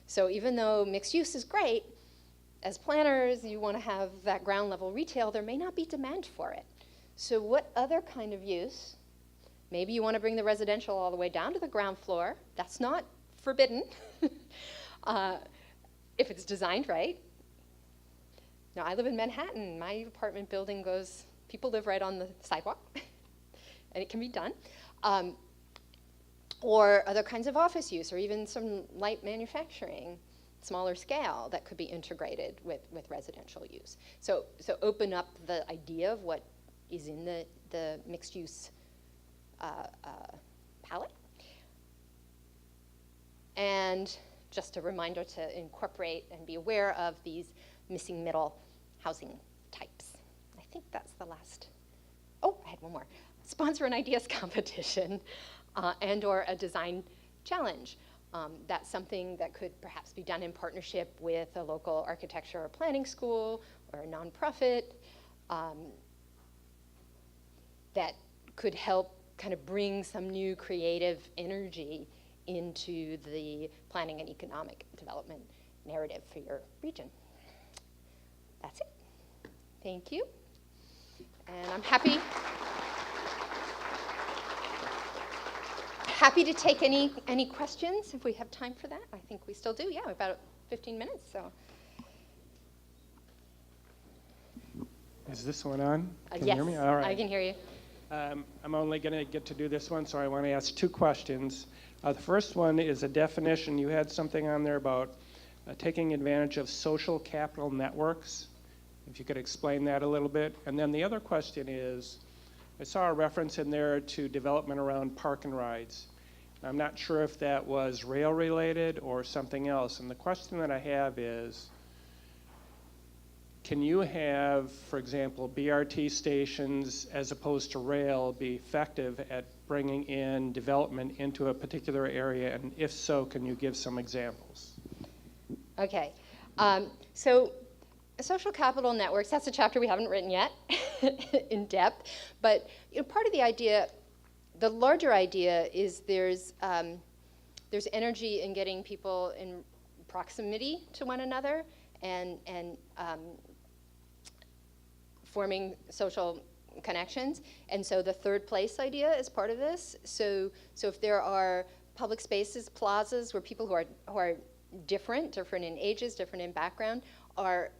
So even though mixed use is great, as planners, you want to have that ground level retail, there may not be demand for it. So what other kind of use? Maybe you want to bring the residential all the way down to the ground floor. That's not forbidden if it's designed right. Now, I live in Manhattan. My apartment building people live right on the sidewalk, and it can be done. Or other kinds of office use, or even some light manufacturing, smaller scale, that could be integrated with residential use. So open up the idea of what is in the mixed use palette. And just a reminder to incorporate and be aware of these missing middle housing types. I think that's the last. Oh, I had one more. Sponsor an ideas competition and or a design challenge. That's something that could perhaps be done in partnership with a local architecture or planning school or a nonprofit that could help kind of bring some new creative energy into the planning and economic development narrative for your region. That's it. Thank you. And I'm happy to take any questions if we have time for that. I think we still do. Yeah, about 15 minutes. So. Is this one on? Can you Yes, hear me? All right. I can hear you. I'm only going to get to do this one, so I want to ask two questions. The first one is a definition. You had something on there about taking advantage of social capital networks. If you could explain that a little bit. And then the other question is, I saw a reference in there to development around park and rides. I'm not sure if that was rail related or something else. And the question that I have is, can you have, for example, BRT stations as opposed to rail be effective at bringing in development into a particular area? And if so, can you give some examples? Okay. So social capital networks, that's a chapter we haven't written yet in depth. But part of the idea, the larger idea is there's energy in getting people in proximity to one another and forming social connections. And so the third place idea is part of this. So if there are public spaces, plazas, where people who are different in ages, different in background, are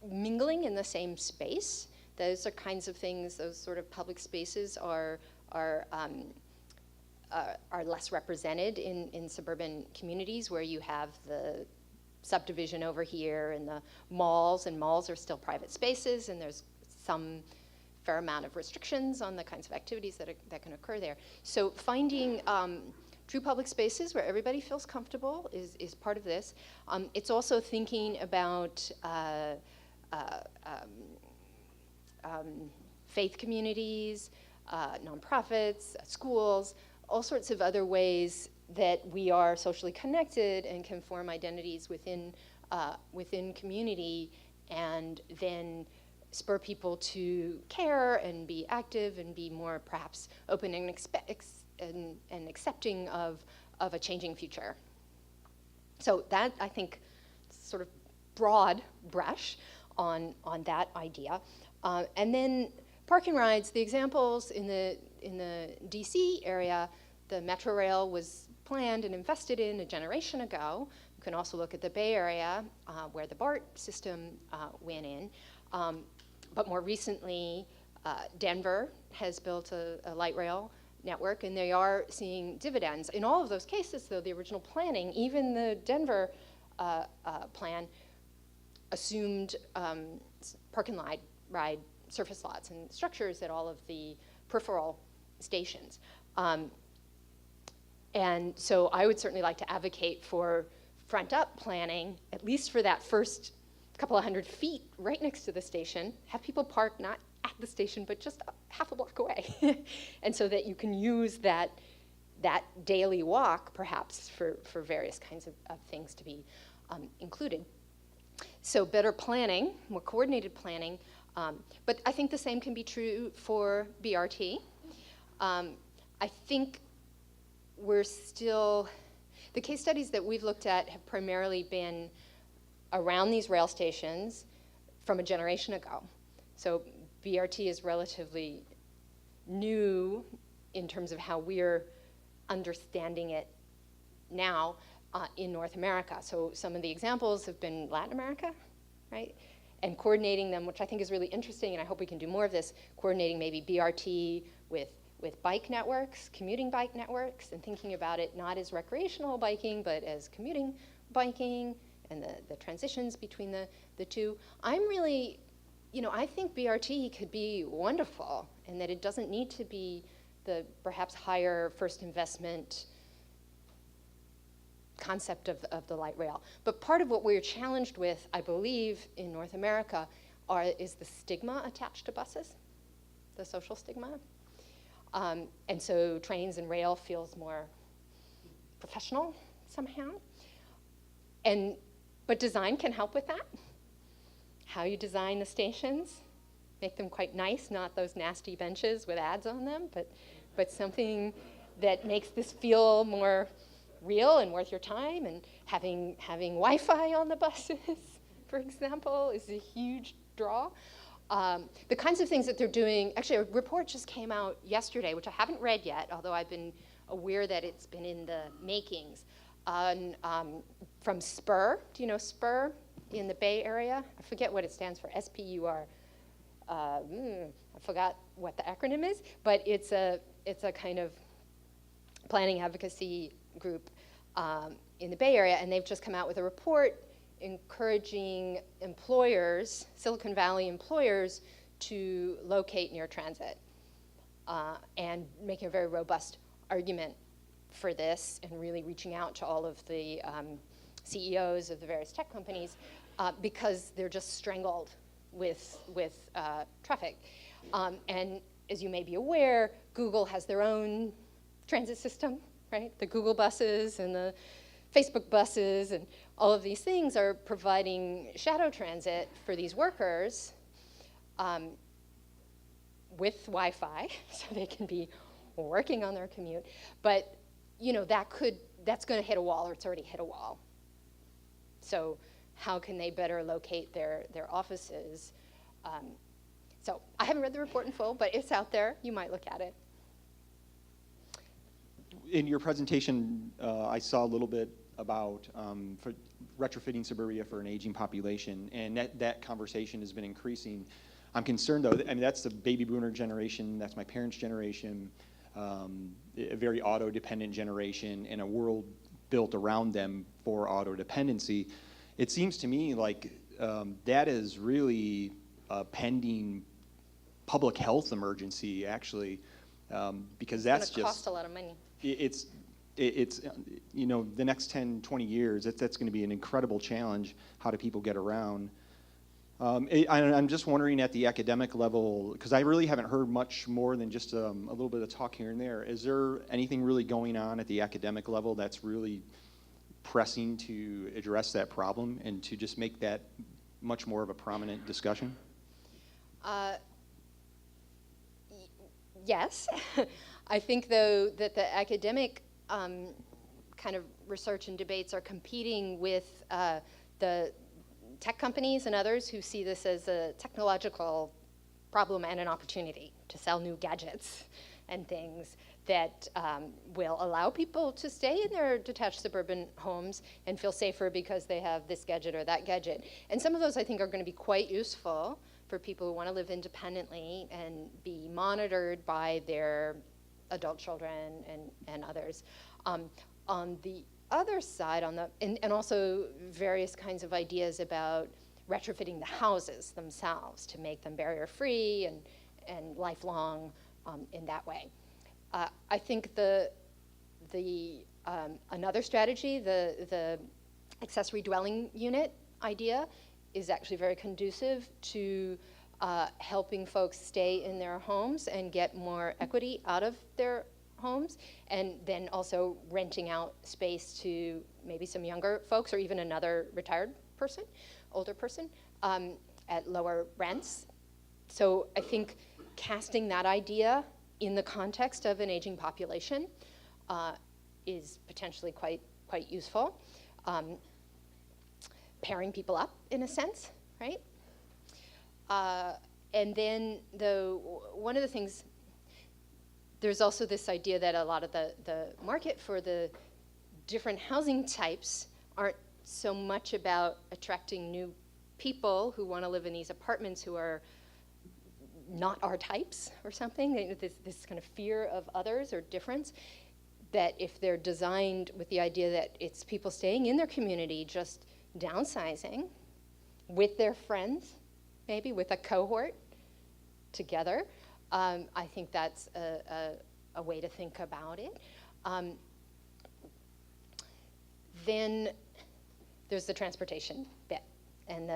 mingling in the same space, those are kinds of things, those sort of public spaces are less represented in suburban communities where you have the subdivision over here and the malls are still private spaces, and there's some fair amount of restrictions on the kinds of activities that can occur there. So finding true public spaces where everybody feels comfortable is part of this. It's also thinking about faith communities, nonprofits, schools, all sorts of other ways that we are socially connected and can form identities within community, and then spur people to care and be active and be more perhaps open and accepting of a changing future. So that, I think, sort of broad brush on that idea. And then park and rides, the examples in the DC area, the Metro Rail was planned and invested in a generation ago. You can also look at the Bay Area where the BART system went in. But more recently, Denver has built a light rail network, and they are seeing dividends. In all of those cases, though, the original planning, even the Denver plan, assumed park and ride surface lots and structures at all of the peripheral stations. And so I would certainly like to advocate for front-up planning, at least for that first couple of 100 feet right next to the station, have people park not at the station, but just half a block away. And so that you can use that daily walk, perhaps, for various kinds of things to be included. So better planning, more coordinated planning, but I think the same can be true for BRT. I think we're still, the case studies that we've looked at have primarily been around these rail stations from a generation ago. So BRT is relatively new in terms of how we're understanding it now in North America. So some of the examples have been Latin America, right? And coordinating them, which I think is really interesting, and I hope we can do more of this, coordinating maybe BRT with bike networks, commuting bike networks, and thinking about it not as recreational biking, but as commuting biking, and the transitions between the two. I'm really, I think BRT could be wonderful, and that it doesn't need to be the perhaps higher first investment concept of the light rail. But part of what we're challenged with, I believe, in North America is the stigma attached to buses, the social stigma. And so trains and rail feels more professional somehow. But design can help with that. How you design the stations, make them quite nice, not those nasty benches with ads on them, but something that makes this feel more real and worth your time. And having Wi-Fi on the buses, for example, is a huge draw. The kinds of things that they're doing, actually a report just came out yesterday, which I haven't read yet, although I've been aware that it's been in the makings, from SPUR. Do you know SPUR in the Bay Area? I forget what it stands for, SPUR. I forgot what the acronym is, but it's a kind of planning advocacy group in the Bay Area, and they've just come out with a report encouraging employers, Silicon Valley employers, to locate near transit, and making a very robust argument for this, and really reaching out to all of the CEOs of the various tech companies, because they're just strangled with traffic. And as you may be aware, Google has their own transit system, right? The Google buses and the Facebook buses and all of these things are providing shadow transit for these workers with Wi-Fi, so they can be working on their commute. But that's going to hit a wall, or it's already hit a wall. So how can they better locate their offices? So I haven't read the report in full, but it's out there. You might look at it. In your presentation, I saw a little bit about for retrofitting suburbia for an aging population, and that conversation has been increasing. I'm concerned, though, I mean, that's the baby boomer generation, that's my parents' generation, a very auto-dependent generation, and a world built around them for auto-dependency. It seems to me like that is really a pending public health emergency, actually, because that's It's going to cost a lot of money. It's the next 10, 20 years, that's going to be an incredible challenge. How do people get around? I'm just wondering at the academic level, because I really haven't heard much more than just a little bit of talk here and there. Is there anything really going on at the academic level that's really pressing to address that problem and to just make that much more of a prominent discussion? Yes. I think, though, that the academic kind of research and debates are competing with the tech companies and others who see this as a technological problem and an opportunity to sell new gadgets and things that will allow people to stay in their detached suburban homes and feel safer because they have this gadget or that gadget. And some of those, I think, are going to be quite useful for people who want to live independently and be monitored by their adult children and others. On the other side, and also various kinds of ideas about retrofitting the houses themselves to make them barrier-free and lifelong in that way. I think another strategy, the accessory dwelling unit idea, is actually very conducive to helping folks stay in their homes and get more equity out of their homes, and then also renting out space to maybe some younger folks or even another retired person, older person, at lower rents. So I think casting that idea in the context of an aging population is potentially quite useful. Pairing people up, in a sense, right? And then one of the things, there's also this idea that a lot of the market for the different housing types aren't so much about attracting new people who want to live in these apartments who are not our types or something, this kind of fear of others or difference, that if they're designed with the idea that it's people staying in their community, just downsizing with their friends, maybe with a cohort together, I think that's a way to think about it. Then there's the transportation bit. And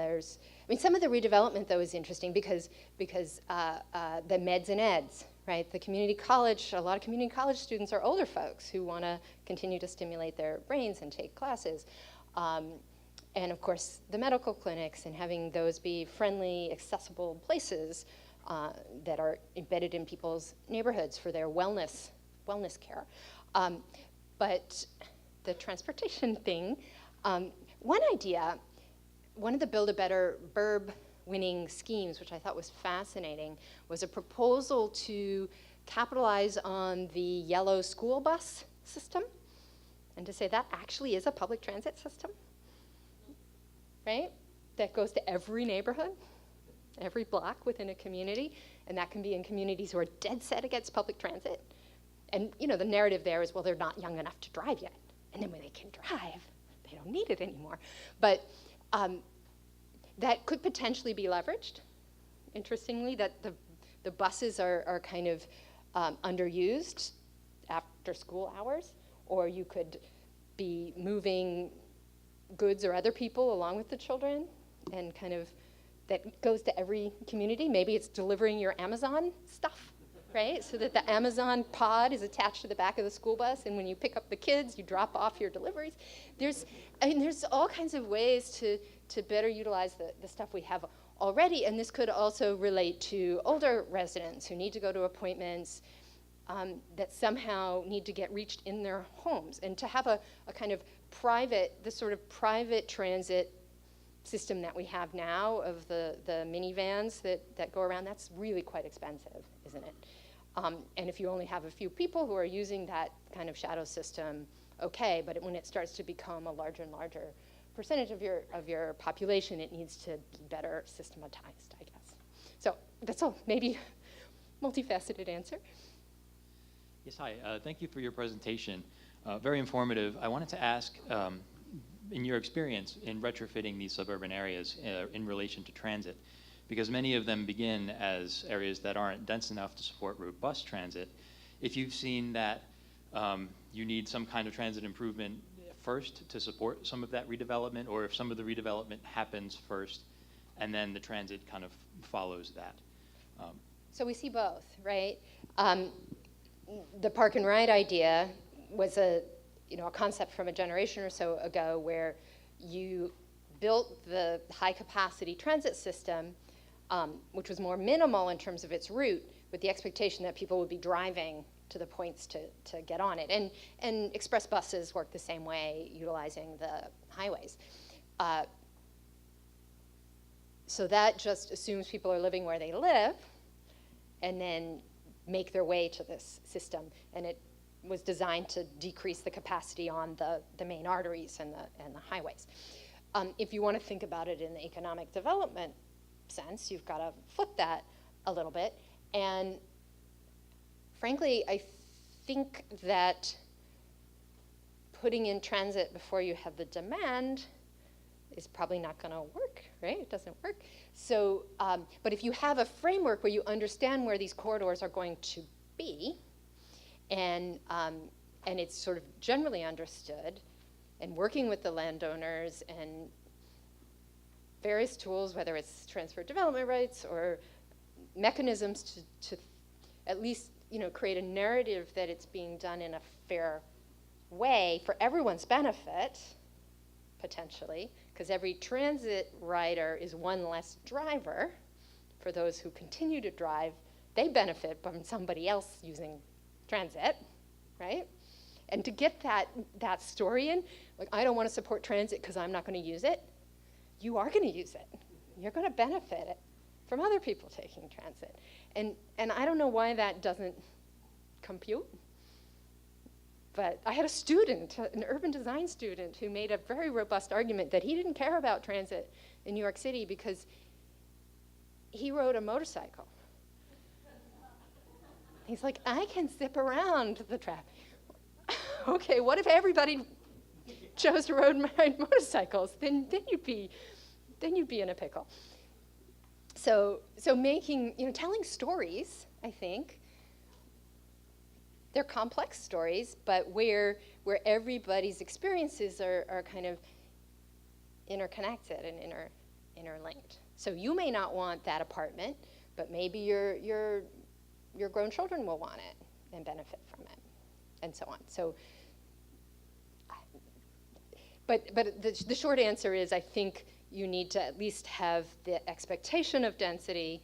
some of the redevelopment, though, is interesting because the meds and eds, right? The community college, a lot of community college students are older folks who want to continue to stimulate their brains and take classes. And of course, the medical clinics and having those be friendly, accessible places that are embedded in people's neighborhoods for their wellness care. But the transportation thing, one idea, one of the Build a Better Burb winning schemes, which I thought was fascinating, was a proposal to capitalize on the yellow school bus system and to say that actually is a public transit system, right? That goes to every neighborhood. every block within a community, and that can be in communities who are dead set against public transit. And the narrative there is, well, they're not young enough to drive yet. And then when they can drive, they don't need it anymore. But that could potentially be leveraged, interestingly, that the buses are kind of underused after school hours, or you could be moving goods or other people along with the children, and kind of that goes to every community. Maybe it's delivering your Amazon stuff, right? So that the Amazon pod is attached to the back of the school bus, and when you pick up the kids, you drop off your deliveries. There's all kinds of ways to better utilize the stuff we have already, and this could also relate to older residents who need to go to appointments, that somehow need to get reached in their homes, and to have a kind of the sort of private transit system that we have now of the minivans that go around. That's really quite expensive, isn't it? And if you only have a few people who are using that kind of shadow system, okay, but when it starts to become a larger and larger percentage of your population, it needs to be better systematized, I guess. So that's all, maybe multifaceted answer. Yes, hi. Thank you for your presentation. Very informative. I wanted to ask, in your experience in retrofitting these suburban areas in relation to transit, because many of them begin as areas that aren't dense enough to support robust transit, if you've seen that you need some kind of transit improvement first to support some of that redevelopment, or if some of the redevelopment happens first and then the transit kind of follows that. So we see both, right? The park and ride idea was a concept from a generation or so ago, where you built the high capacity transit system, which was more minimal in terms of its route, with the expectation that people would be driving to the points to get on it. And express buses work the same way, utilizing the highways. So that just assumes people are living where they live, and then make their way to this system. And it was designed to decrease the capacity on the main arteries and the highways. If you want to think about it in the economic development sense, you've got to flip that a little bit. And frankly, I think that putting in transit before you have the demand is probably not going to work, right? It doesn't work. So, but if you have a framework where you understand where these corridors are going to be, and it's sort of generally understood, and working with the landowners and various tools, whether it's transfer development rights or mechanisms to at least create a narrative that it's being done in a fair way for everyone's benefit, potentially, because every transit rider is one less driver. For those who continue to drive, they benefit from somebody else using transit, right? And to get that story in, like, I don't want to support transit because I'm not going to use it. You are going to use it. You're going to benefit it from other people taking transit. And I don't know why that doesn't compute. But I had a student, an urban design student, who made a very robust argument that he didn't care about transit in New York City because he rode a motorcycle. He's like, I can zip around the traffic. Okay, what if everybody chose to ride motorcycles? Then you'd be in a pickle. So making, telling stories, I think, they're complex stories, but where everybody's experiences are kind of interconnected and interlinked. So you may not want that apartment, but maybe your grown children will want it and benefit from it, and so on. So, but the short answer is, I think you need to at least have the expectation of density,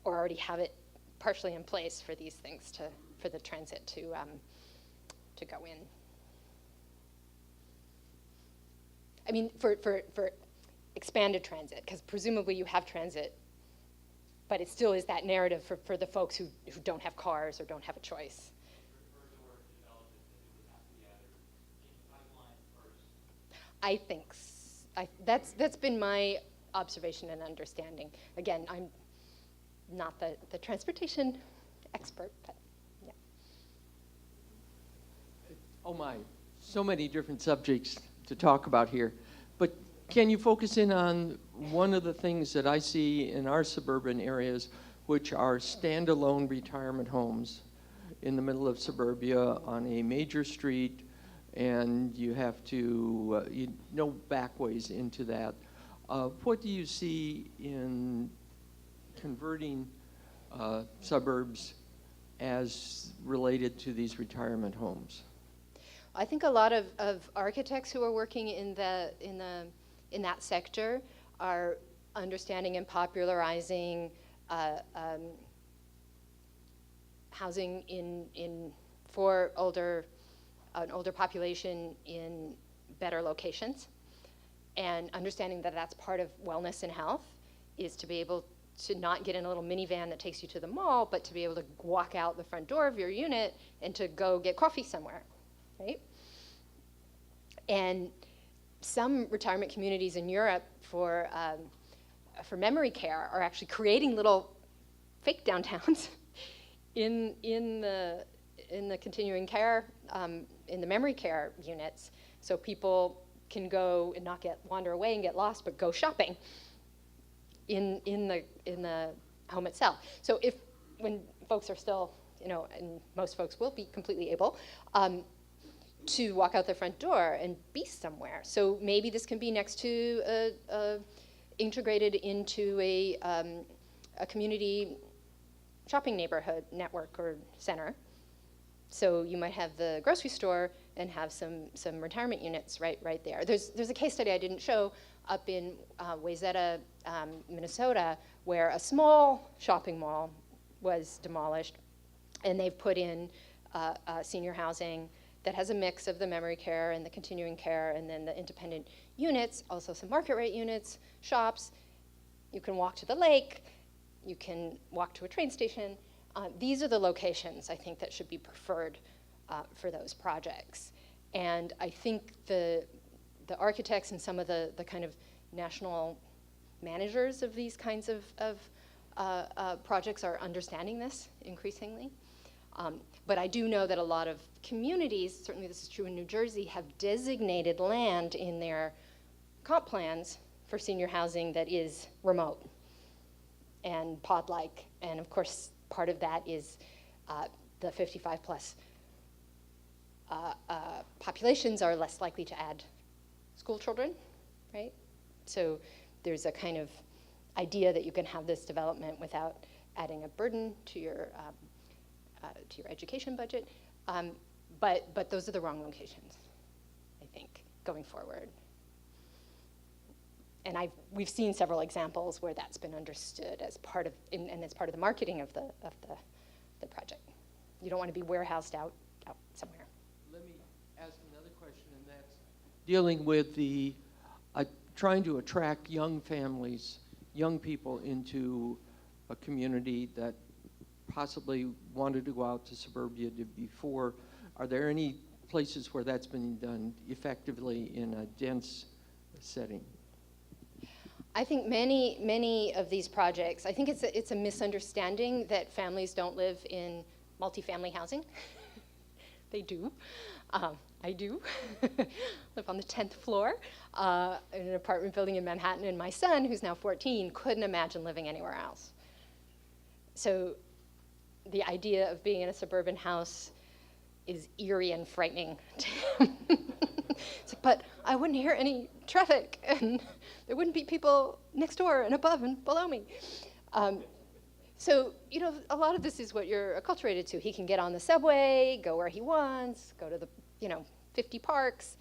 or already have it partially in place for these things for the transit to go in. I mean, for expanded transit, because presumably you have transit, but it still is that narrative for the folks who don't have cars or don't have a choice. I think that's been my observation and understanding. Again, I'm not the transportation expert, but yeah. Oh my, so many different subjects to talk about here. But can you focus in on one of the things that I see in our suburban areas, which are standalone retirement homes in the middle of suburbia on a major street, and you have to, no back ways into that. What do you see in converting suburbs as related to these retirement homes? I think a lot of architects who are working in that sector are understanding and popularizing housing for an older population in better locations, and understanding that that's part of wellness and health is to be able to not get in a little minivan that takes you to the mall, but to be able to walk out the front door of your unit and to go get coffee somewhere, right? And some retirement communities in Europe for memory care are actually creating little fake downtowns in the continuing care, in the memory care units, so people can go and not wander away and get lost, but go shopping in the home itself. So when folks are still, and most folks will be completely able, to walk out the front door and be somewhere. So maybe this can be next to integrated into a community shopping neighborhood network or center. So you might have the grocery store and have some retirement units right there. There's a case study I didn't show up in Wayzata, Minnesota, where a small shopping mall was demolished, and they've put in senior housing that has a mix of the memory care and the continuing care, and then the independent units, also some market rate units, shops. You can walk to the lake, you can walk to a train station. These are the locations, I think, that should be preferred for those projects. And I think the architects and some of the kind of national managers of these kinds of projects are understanding this increasingly. But I do know that a lot of communities, certainly this is true in New Jersey, have designated land in their comp plans for senior housing that is remote and pod-like. And of course, part of that is the 55 plus populations are less likely to add school children, right? So there's a kind of idea that you can have this development without adding a burden to your education budget. But those are the wrong locations, I think, going forward. And we've seen several examples where that's been understood as part of, and it's part of the marketing of the project. You don't want to be warehoused out somewhere. Let me ask another question, and that's dealing with the trying to attract young families, young people into a community that possibly wanted to go out to suburbia before. Are there any places where that's been done effectively in a dense setting? I think many of these projects, I think it's a misunderstanding that families don't live in multifamily housing. They do. I do. Live on the 10th floor in an apartment building in Manhattan, and my son, who's now 14, couldn't imagine living anywhere else. So the idea of being in a suburban house is eerie and frightening to him. It's like, but I wouldn't hear any traffic, and there wouldn't be people next door and above and below me. So, a lot of this is what you're acculturated to. He can get on the subway, go where he wants, go to the, 50 parks,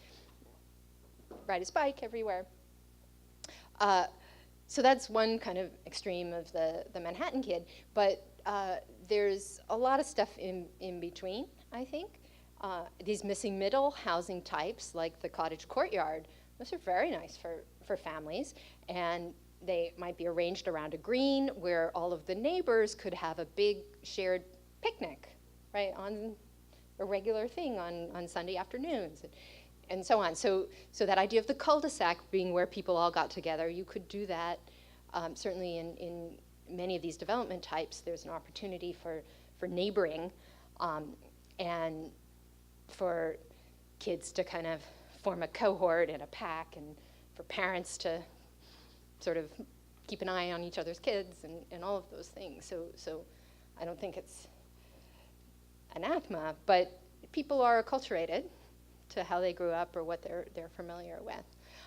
ride his bike everywhere. So that's one kind of extreme of the Manhattan kid. But there's a lot of stuff in between, I think. These missing middle housing types, like the cottage courtyard, those are very nice for families. And they might be arranged around a green where all of the neighbors could have a big shared picnic, right, on a regular thing on Sunday afternoons. and so on. So that idea of the cul-de-sac being where people all got together, you could do that. Certainly in many of these development types, there's an opportunity for neighboring and for kids to kind of form a cohort and a pack, and for parents to sort of keep an eye on each other's kids and all of those things. So I don't think it's anathema, but people are acculturated to how they grew up or what they're familiar with.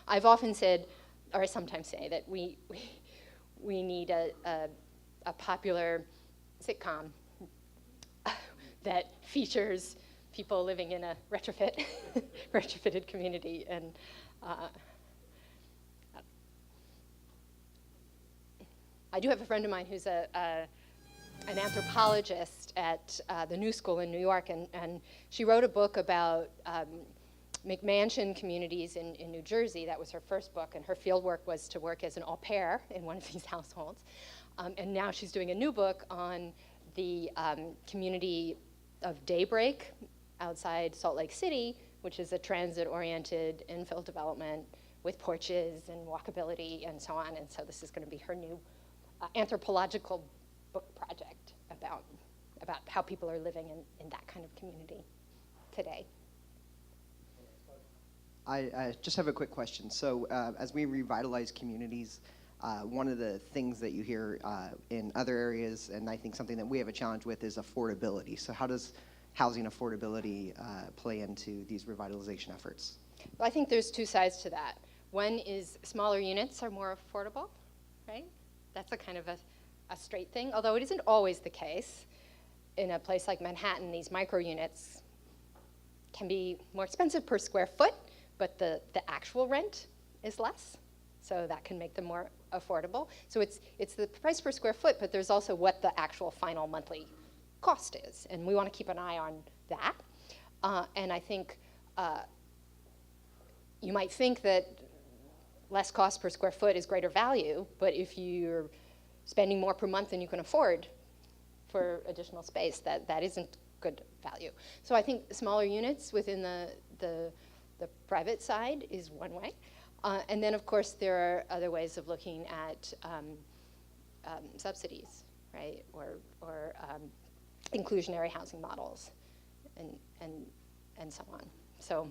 I've often said, or I sometimes say, that we need a popular sitcom that features people living in a retrofitted community. And I do have a friend of mine who's an anthropologist at the New School in New York, and she wrote a book about McMansion communities in New Jersey. That was her first book, and her field work was to work as an au pair in one of these households. And now she's doing a new book on the community of Daybreak outside Salt Lake City, which is a transit-oriented infill development with porches and walkability and so on. And so this is going to be her new anthropological book project about how people are living in that kind of community today. I just have a quick question. So as we revitalize communities, one of the things that you hear in other areas, and I think something that we have a challenge with, is affordability. So how does housing affordability play into these revitalization efforts? Well, I think there's two sides to that. One is smaller units are more affordable, right? That's a kind of a straight thing, although it isn't always the case. In a place like Manhattan, these micro units can be more expensive per square foot, but the actual rent is less, so that can make them more affordable. So it's the price per square foot, but there's also what the actual final monthly cost is, and we want to keep an eye on that. And I think you might think that less cost per square foot is greater value, but if you're spending more per month than you can afford for additional space, that isn't good value. So I think smaller units within the private side is one way. And then, of course, there are other ways of looking at subsidies, right, or inclusionary housing models, and so on. So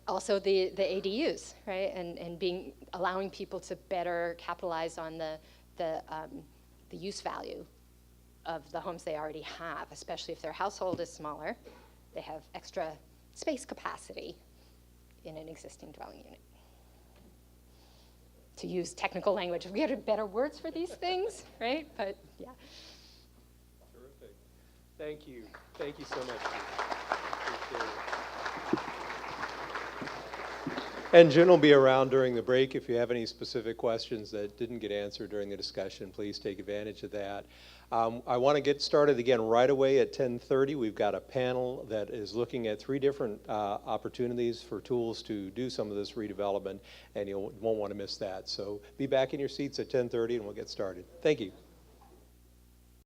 also the ADUs, right, and allowing people to better capitalize on the use value of the homes they already have, especially if their household is smaller. They have extra space capacity in an existing dwelling unit. To use technical language, we have better words for these things, right? But yeah. Terrific. Thank you. Thank you so much. Appreciate it. And Jen will be around during the break. If you have any specific questions that didn't get answered during the discussion, please take advantage of that. I want to get started again right away at 10:30. We've got a panel that is looking at 3 different opportunities for tools to do some of this redevelopment, and you won't want to miss that. So be back in your seats at 10:30 and we'll get started. Thank you.